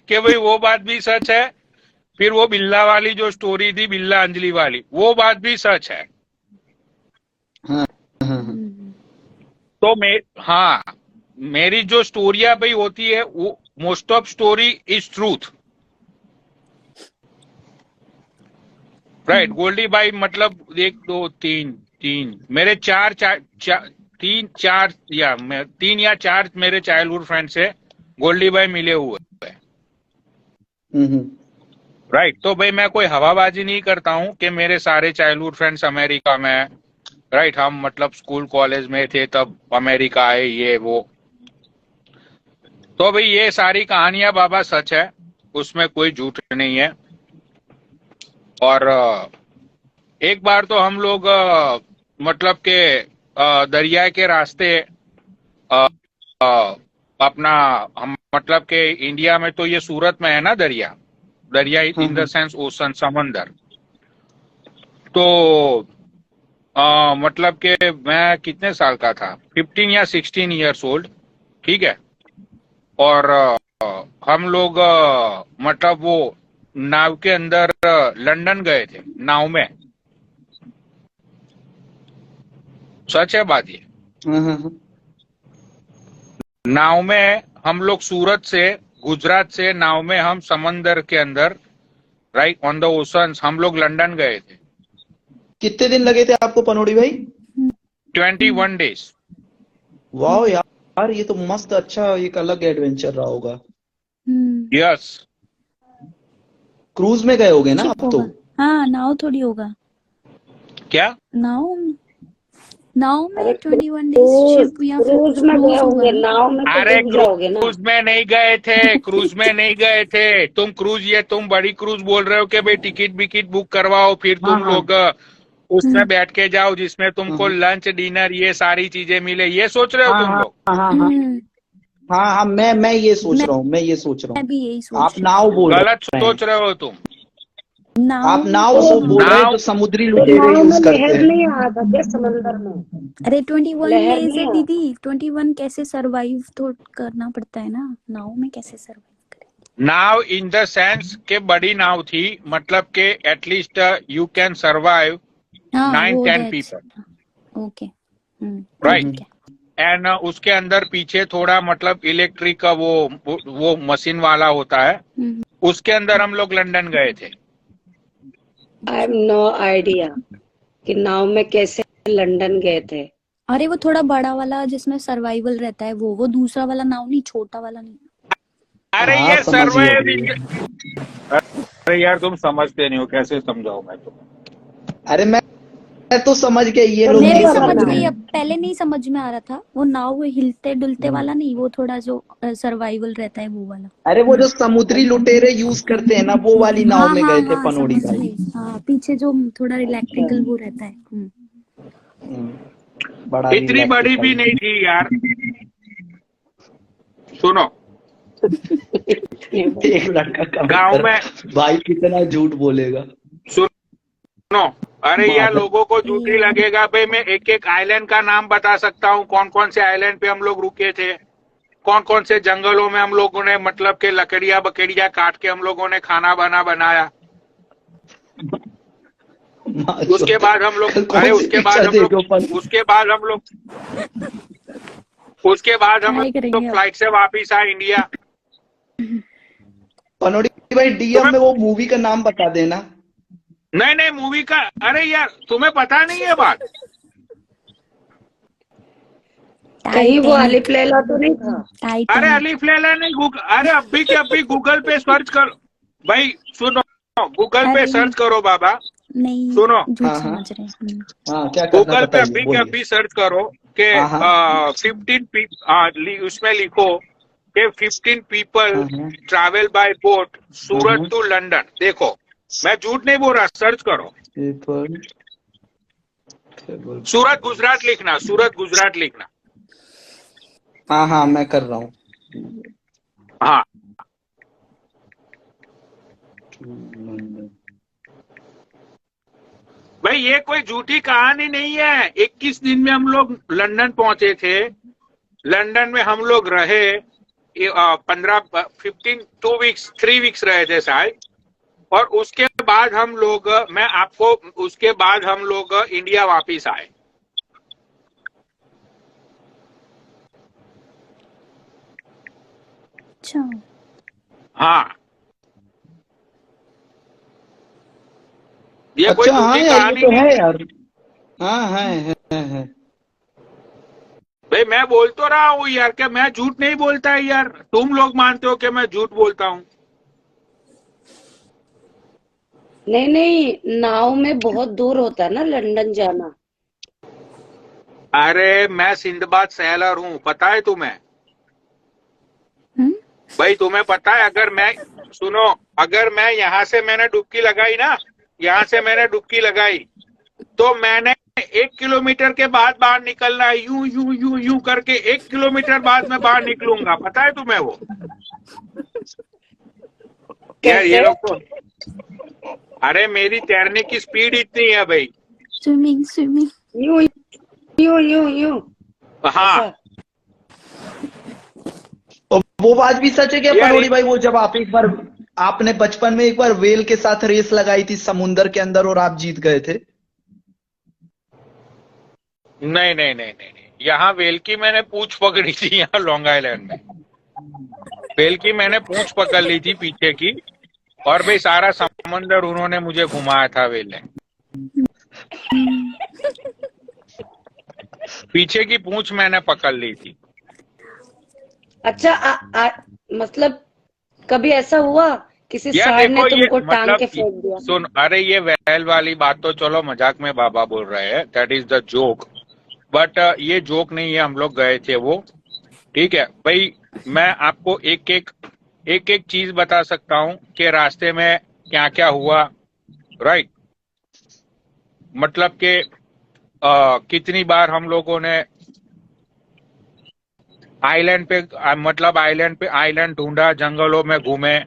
कि भाई वो बात भी सच है, फिर वो बिल्ला वाली जो स्टोरी थी, बिल्ला अंजलि वाली, वो बात भी सच है। हाँ हाँ हाँ। तो हाँ, मेरी जो स्टोरिया भाई होती है वो most of story is truth, right. Goldie भाई मतलब 1 2 3 मेरे 3 या 4 मेरे चाइल्डहुड फ्रेंड्स है, गोल्डी भाई मिले हुए हैं, राइट। तो भाई मैं कोई हवाबाजी नहीं करता हूँ कि मेरे सारे चाइल्डहुड फ्रेंड्स अमेरिका में, राइट। हम मतलब स्कूल कॉलेज में थे तब अमेरिका आए, ये वो। तो भाई ये सारी कहानियां बाबा सच है, उसमें कोई झूठ नहीं है। और एक बार तो हम लोग मतलब के दरिया के रास्ते अपना, हम मतलब के इंडिया में तो ये सूरत में है ना दरिया इन द सेंस ओशन, समंदर। तो मतलब के मैं कितने साल का था, 15 या 16 ईयर्स ओल्ड, ठीक है। और हम लोग मतलब वो नाव के अंदर लंदन गए थे, नाव में, सच है बात ये। नाव में हम लोग सूरत से, गुजरात से नाव में हम समंदर के अंदर, राइट ऑन द ओशंस, हम लोग लंदन गए थे। कितने दिन लगे थे आपको पनोड़ी भाई? 21 days। वाह यार, ये तो मस्त, अच्छा एक अलग एडवेंचर रहा होगा। यस। क्रूज में गए होगे ना आप तो? हाँ, नाव थोड़ी होगा। क्या नाव में 21 क्रूज डेज या क्रूज में गए होंगे, नाव में तो अरे डूब जाओगे ना। क्रूज में नहीं गए थे, क्रूज में नहीं गए थे। तुम क्रूज, ये तुम बड़ी क्रूज बोल रहे हो कि भाई टिकट विकेट बुक करवाओ, फिर तुम लोग उसमें बैठ के जाओ जिसमें तुमको लंच डिनर ये सारी चीजें मिले, ये सोच रहे हो तुम लोग? हाँ हाँ, मैं ये सोच रहा हूँ, मैं ये सोच रहा मैं हूँ। भी यही आप सोच रही नाव बोल गलत रहे हैं, सोच रहे हो तुम। हूँ। नाव आप नाव तो वो बोल रहे हैं नाव जो समुद्री तो लुटेरे नाव यूज में करते लहर हैं। नहीं आ था क्या समंदर में? अरे 21 लहर डेज नहीं है आ दीदी, 21 कैसे सरवाइव तो करना पड़ता है ना, नाव में कैसे सरवाइव करें। नाव इन द सेंस के बड़ी नाव थी, मतलब के एटलीस्ट यू कैन सर्वाइव हाँ 9-10 दैट्स पीपल, ओके। राइट। ठीक है। एंड उसके अंदर पीछे थोड़ा मतलब इलेक्ट्रिक का वो मशीन वाला होता है, हम्म, उसके अंदर हम लोग लंदन गए थे। आई हैव नो आइडिया कि नाव में कैसे लंदन गए थे। अरे वो थोड़ा बड़ा वाला जिसमें सर्वाइवल रहता है, वो दूसरा वाला नाव नहीं, छोटा वाला नहीं। अरे हाँ ये समझ गया सर्वाइव इन, भैया। अरे यार तुम समझते नहीं हो, कैसे समझाऊं मैं तुम्हें। अरे मैं तो समझ गया, ये तो लोग मैं कैसे भी ये समझ समझ करना रहे गई, है? अब हैं। पहले नहीं समझ में आ रहा था, वो नाव वो हिलते डुलते वाला नहीं, वो थोड़ा जो सर्वाइवल रहता है वो वाला। अरे वो जो समुद्री लुटेरे यूज करते हैं ना, वो वाली नाव हाँ में हाँ गए थे हाँ पनोड़ी समझ भाई। गई, हाँ पीछे जो थोड़ा अच्छा। इलेक्ट्रिकल वो रहता है। बड़ा इतनी बड़ी भी इलेक्ट्रिकल। नहीं थी यार। सुनो, एक लड़का कमेंट गांव कर, में, भाई कितना झूठ बोलेगा। सुनो, अरे यार मादर। लोगों को झूठी यार लगेगा भाई, मैं एक एक आइलैंड का नाम बता सकता हूँ, कौन कौन से आइलैंड पे हम लोग रुके थे, कौन कौन से जंगलों में हम लोगों ने मतलब के लकड़ियां बकड़ियां काट के हम लोगों ने खाना बनाया। उसके बाद हम लोग, अरे कौन सी पिक्चर देखे अपन। उसके बाद हम लोग उसके बाद हम ट्राई लोग करेंगे अब। फ्लाइट से वापिस आए इंडिया। पनोड़ी भाई, डीएम तुम्हें, में वो मूवी का नाम बता देना। नहीं नहीं मूवी का, अरे यार तुम्हें पता नहीं है बात। कहीं वो टाइटैनिक। आलिफ लैला तो नहीं था? अरे टाइटैनिक। अलीफ लैला नहीं, गूगल, अरे अभी के अभी गूगल पे सर्च करो भाई, सुनो, गूगल पे अरे सर्च करो बाबा, नहीं, सुनो, झूठ हाँ हाँ समझ रहे हैं। हाँ, क्या करना गूगल पे बताइए, अभी के बोलिए। अभी सर्च करो कि हाँ हाँ 15 उसमें लिखो कि 15 पीपल हाँ हाँ ट्रैवल बाय बोट हाँ सूरत हाँ। To London. देखो, मैं झूठ नहीं बोल रहा, सर्च करो। Paper table. सूरत गुजरात लिखना, सूरत गुजरात लिखना। हाँ हाँ, मैं कर रहा हूँ। हाँ, भाई ये कोई झूठी कहानी नहीं है। 21 दिन में हम लोग लंदन पहुंचे थे, लंदन में हम लोग रहे 2 वीक्स 3 वीक्स रहे थे शायद। और उसके बाद हम लोग, मैं आपको, उसके बाद हम लोग इंडिया वापिस आए। अच्छा। हाँ, ये कोई अच्छा हाँ झूठी यार, ये कहानी तो नहीं है है। यार। हाँ है। भाई मैं बोल तो रहा हूँ यार, क्या मैं झूठ नहीं बोलता है यार, तुम लोग मानते हो कि मैं झूठ बोलता हूँ। नहीं नहीं, नाव में बहुत दूर होता है ना लंदन जाना। अरे मैं सिंदबाद सैलर हूँ, पता है तुम्हें। हम्म। भाई तुम्हें पता है, अगर मैं, सुनो, अगर मैं यहाँ से मैंने डुबकी लगाई ना, यहाँ से मैंने डुबकी लगाई, तो मैंने 1 किलोमीटर के बाद बाहर निकलना है, यूं यूं यूं यूं करके 1 किलोमीटर बाद में बाहर निकलूंगा, पता है तुम्हें वो। यार ये कैसे? लोग तो, अरे मेरी तैरने की स्पीड इतनी है भाई। Swimming swimming. यूं यूं यूं यूं हाँ, ऐसा? तो वो बात भी सच है क्या यार पनोड़ी भाई, वो जब आप एक बार, आपने बचपन में एक बार वेल के साथ रेस लगाई थी समुंदर के अंदर और आप जीत गए थे। नहीं नहीं नहीं नहीं नहीं, यहाँ वेल की मैंने पूंछ पकड़ी थी, यहाँ लॉन्ग आइलैंड में वेल की मैंने पूंछ पकड़ ली थी पीछे की, और भाई सारा समंदर उन्होंने मुझे घुमाया था वेल ने, पीछे की पूंछ मैंने पकड़ ली थी। अच्छा मतलब कभी ऐसा हुआ किसी यार सांड ने देखो ये तुमको टांग के मतलब, फेंक दिया? सुन, अरे ये वेल वाली बात तो चलो मजाक में बाबा बोल रहे हैं, that is the joke, but ये जोक नहीं है, हम लोग गए थे वो, ठीक है भाई। मैं आपको एक एक चीज बता सकता हूँ कि रास्ते में क्या क्या हुआ, राइट। मतलब कि कितनी बार हम लोगों ने आइलैंड पे मतलब आइलैंड ढूंढा, जंगलों में घूमे।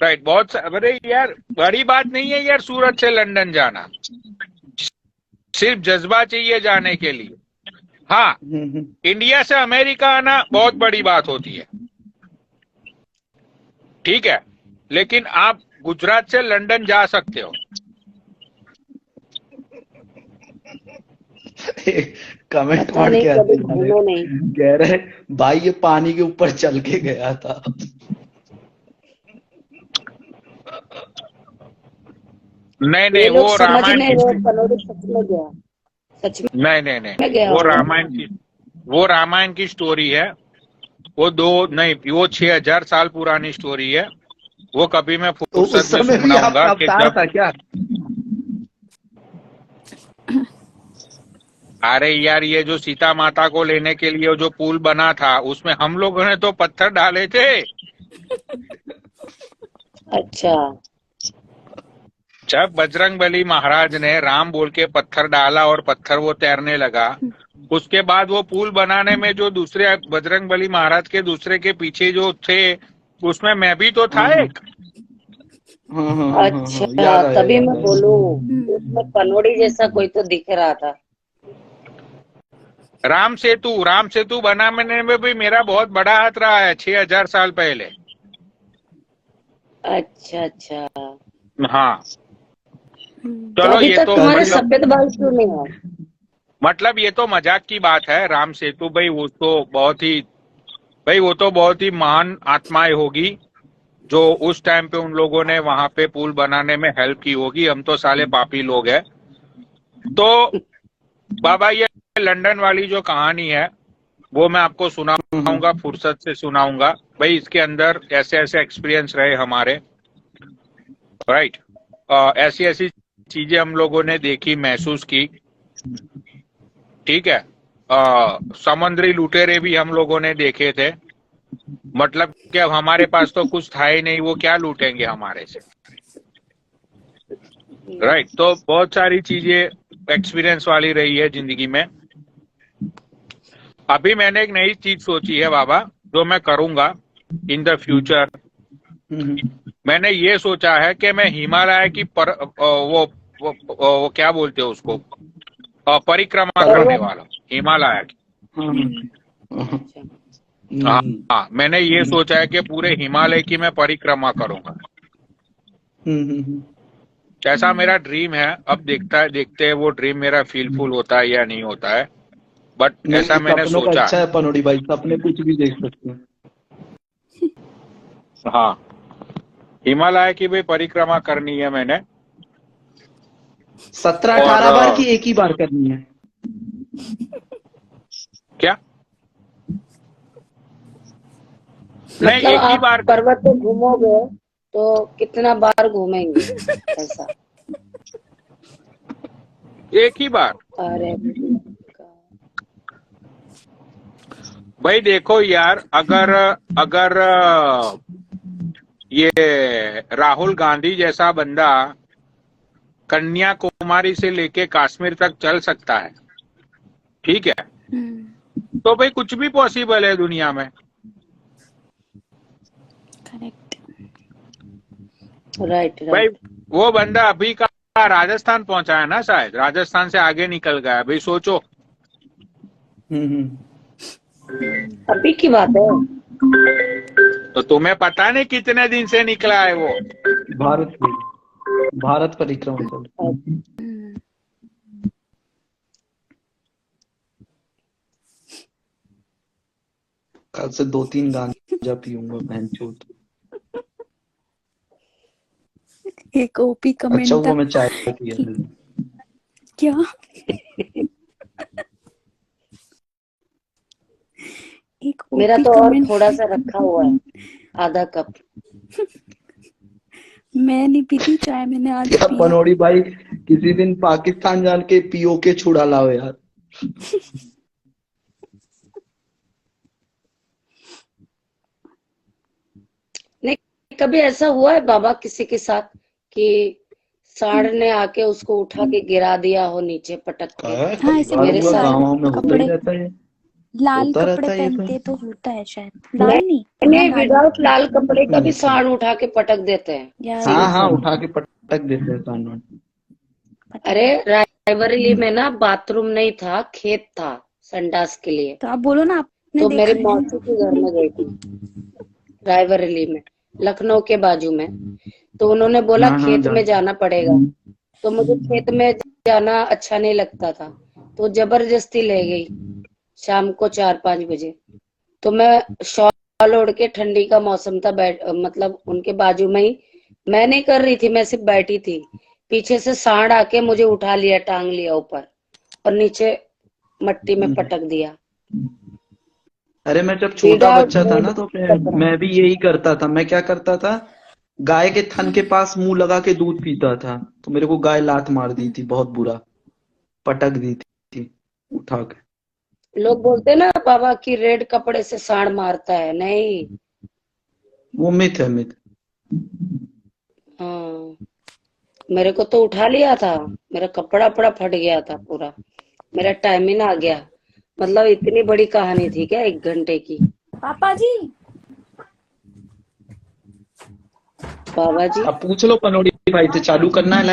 राइट, अरे यार बड़ी बात नहीं है यार सूरत से लंदन जाना, सिर्फ जज्बा चाहिए जाने के लिए। हाँ, इंडिया से अमेरिका आना बहुत बड़ी बात होती है, ठीक है, लेकिन आप गुजरात से लंदन जा सकते हो। कमेंट पता पढ़ नहीं, के कभी आते घूमो नहीं। कह रहे भाई ये पानी के ऊपर चल के गया था। नहीं ये वो लोग समझ रामायण नहीं, वो पनौड़ी सच में गया, सच नहीं में गया वो होगा। रामायण की स्टोरी है। वो 6,000 साल पुरानी स्टोरी है। वो कभी मैं तो उस फुर्सत में समय भी सुनाऊंगा आपका कि अवतार जब, था क्या? अरे यार ये जो सीता माता को लेने के लिए जो पुल बना था उसमें हम लोगों ने तो पत्थर डाले थे। अच्छा, जब बजरंगबली महाराज ने राम बोल के पत्थर डाला और पत्थर वो तैरने लगा, उसके बाद वो पुल बनाने में जो दूसरे बजरंगबली महाराज के दूसरे के पीछे जो थे उसमें मैं भी तो था एक। अच्छा, याद आया तभी याद मैं आया। बोलूं उसमें पनौड़ी जैसा कोई तो दिख रहा था। राम सेतु बनाने में भी मेरा बहुत बड़ा हाथ रहा है 6,000 साल पहले। अच्छा अच्छा, हाँ तो चलो, अभी ये तक तो तुम्हारे मतलब सफेद बाल क्यों नहीं है? ये तो मजाक की बात है। राम सेतु भाई वो तो बहुत ही महान आत्माएं होगी जो उस टाइम पे उन लोगों ने वहां पे पुल बनाने में हेल्प की होगी। हम तो साले पापी लोग हैं। तो बाबा ये लंदन वाली जो कहानी है वो मैं आपको सुनाऊंगा, फुर्सत से सुनाऊंगा भाई। इसके अंदर ऐसे ऐसे एक्सपीरियंस रहे हमारे, राइट। ऐसी ऐसी चीजें हम लोगों ने देखी, महसूस की, ठीक है। समुद्री लुटेरे भी हम लोगों ने देखे थे। मतलब कि अब हमारे पास तो कुछ था ही नहीं, वो क्या लूटेंगे हमारे से, राइट। तो बहुत सारी चीजें एक्सपीरियंस वाली रही है जिंदगी में। अभी मैंने एक नई चीज सोची है बाबा, जो मैं करूंगा इन द फ्यूचर। मैंने ये सोचा है कि मैं हिमालय की वो क्या बोलते हैं उसको, परिक्रमा करने वाला हिमालय की। हाँ हाँ, मैंने ये सोचा है कि पूरे हिमालय की मैं परिक्रमा करूंगा। ऐसा मेरा ड्रीम है। अब देखते हैं वो ड्रीम मेरा फुल होता है या नहीं होता है, बट ऐसा मैंने सपनों का सोचा। अच्छा है पनौड़ी भाई, सपने कुछ भी देख सकते हैं। हाँ, हिमालय की भी परिक्रमा करनी है मैंने। 17-18 बार की एक ही बार करनी है? क्या नहीं, मतलब एक ही आप बार पर्वत पे घूमोगे तो कितना बार घूमेंगे ऐसा? एक ही बार। अरे भाई देखो यार, अगर ये राहुल गांधी जैसा बंदा कन्याकुमारी से लेके कश्मीर तक चल सकता है, ठीक है, तो भाई कुछ भी पॉसिबल है दुनिया में। करेक्ट। राइट भाई वो बंदा अभी का राजस्थान पहुंचा है ना, शायद राजस्थान से आगे निकल गया। भाई सोचो, अभी की बात है। तो तुम्हें पता नहीं कितने दिन से निकला है वो। भारत परिक्रमा चल। कल से 2-3 गांजा पीऊंगा बहनचोद। एक ओपी कमेंट अच्छा था हुआ मैं चाय पिया। क्या एक मेरा ओपी तो और कमेंट, थोड़ा सा रखा हुआ है, आधा कप। मैं नहीं पीती चाय, मैंने आज क्या पिया। पनौड़ी भाई, किसी दिन पाकिस्तान जान के पीओ के छुड़ा लाओ यार। नहीं, कभी ऐसा हुआ है बाबा किसी के साथ कि सांड ने आके उसको उठा के गिरा दिया हो नीचे पटक के? हाँ, ऐसे मेरे साथ गाँव में होता ही कपड़े रहता है। लाल होता कपड़े रहता है ये तो। पहनते तो होता है शायद। लाल नहीं, नहीं, हाँ, गाड़ी विदाउट लाल कपड़े का भी सांड उठा के पटक देते हैं। यार। हाँ हाँ, सीरियसली। उठा के पटक देते हैं कान वान। अरे रायबरेली में ना बाथरूम नहीं था, खेत था संडास के लिए। तो आप बोलो ना, आपने तो देखा मेरे है। मौसी के घर में गई थी, रायबरेली में, लखनऊ के बाजू में। तो उन्होंने बोला हाँ हाँ, खेत में जान। जाना पड़ेगा। तो मुझे खेत में जाना अच्छा नहीं लगता था, तो जबरदस्ती ले गई शाम को 4-5 बजे। तो मैं शॉल ओढ़ के, ठंडी का मौसम था, मतलब उनके बाजू में ही, मैं नहीं कर रही थी, मैं सिर्फ बैठी थी। पीछे से सांड आके मुझे उठा लिया, टांग लिया ऊपर और नीचे मट्टी में पटक दिया। अरे मैं जब छोटा विदाउट बच्चा था ना, तो कपड़ा। मैं भी यही करता था। मैं क्या करता था, गाय के थन के पास मुंह लगा के दूध पीता था, तो मेरे को गाय लात मार दी थी, बहुत बुरा, पटक दी थी उठा के। लोग बोलते हैं ना बाबा कि रेड कपड़े से सांड मारता है, नहीं। वो मिथ है, मिथ। हाँ, मेरे को तो उठा लिया था, मेरा कपड़ा वपड़ा फट गया था पूरा, मेरा टाइमिंग आ गया। मतलब इतनी बड़ी कहानी थी क्या 1 घंटे की। पापा जी, बाबा जी। अब पूछ लो पनोड़ी भाई से, चालू करना है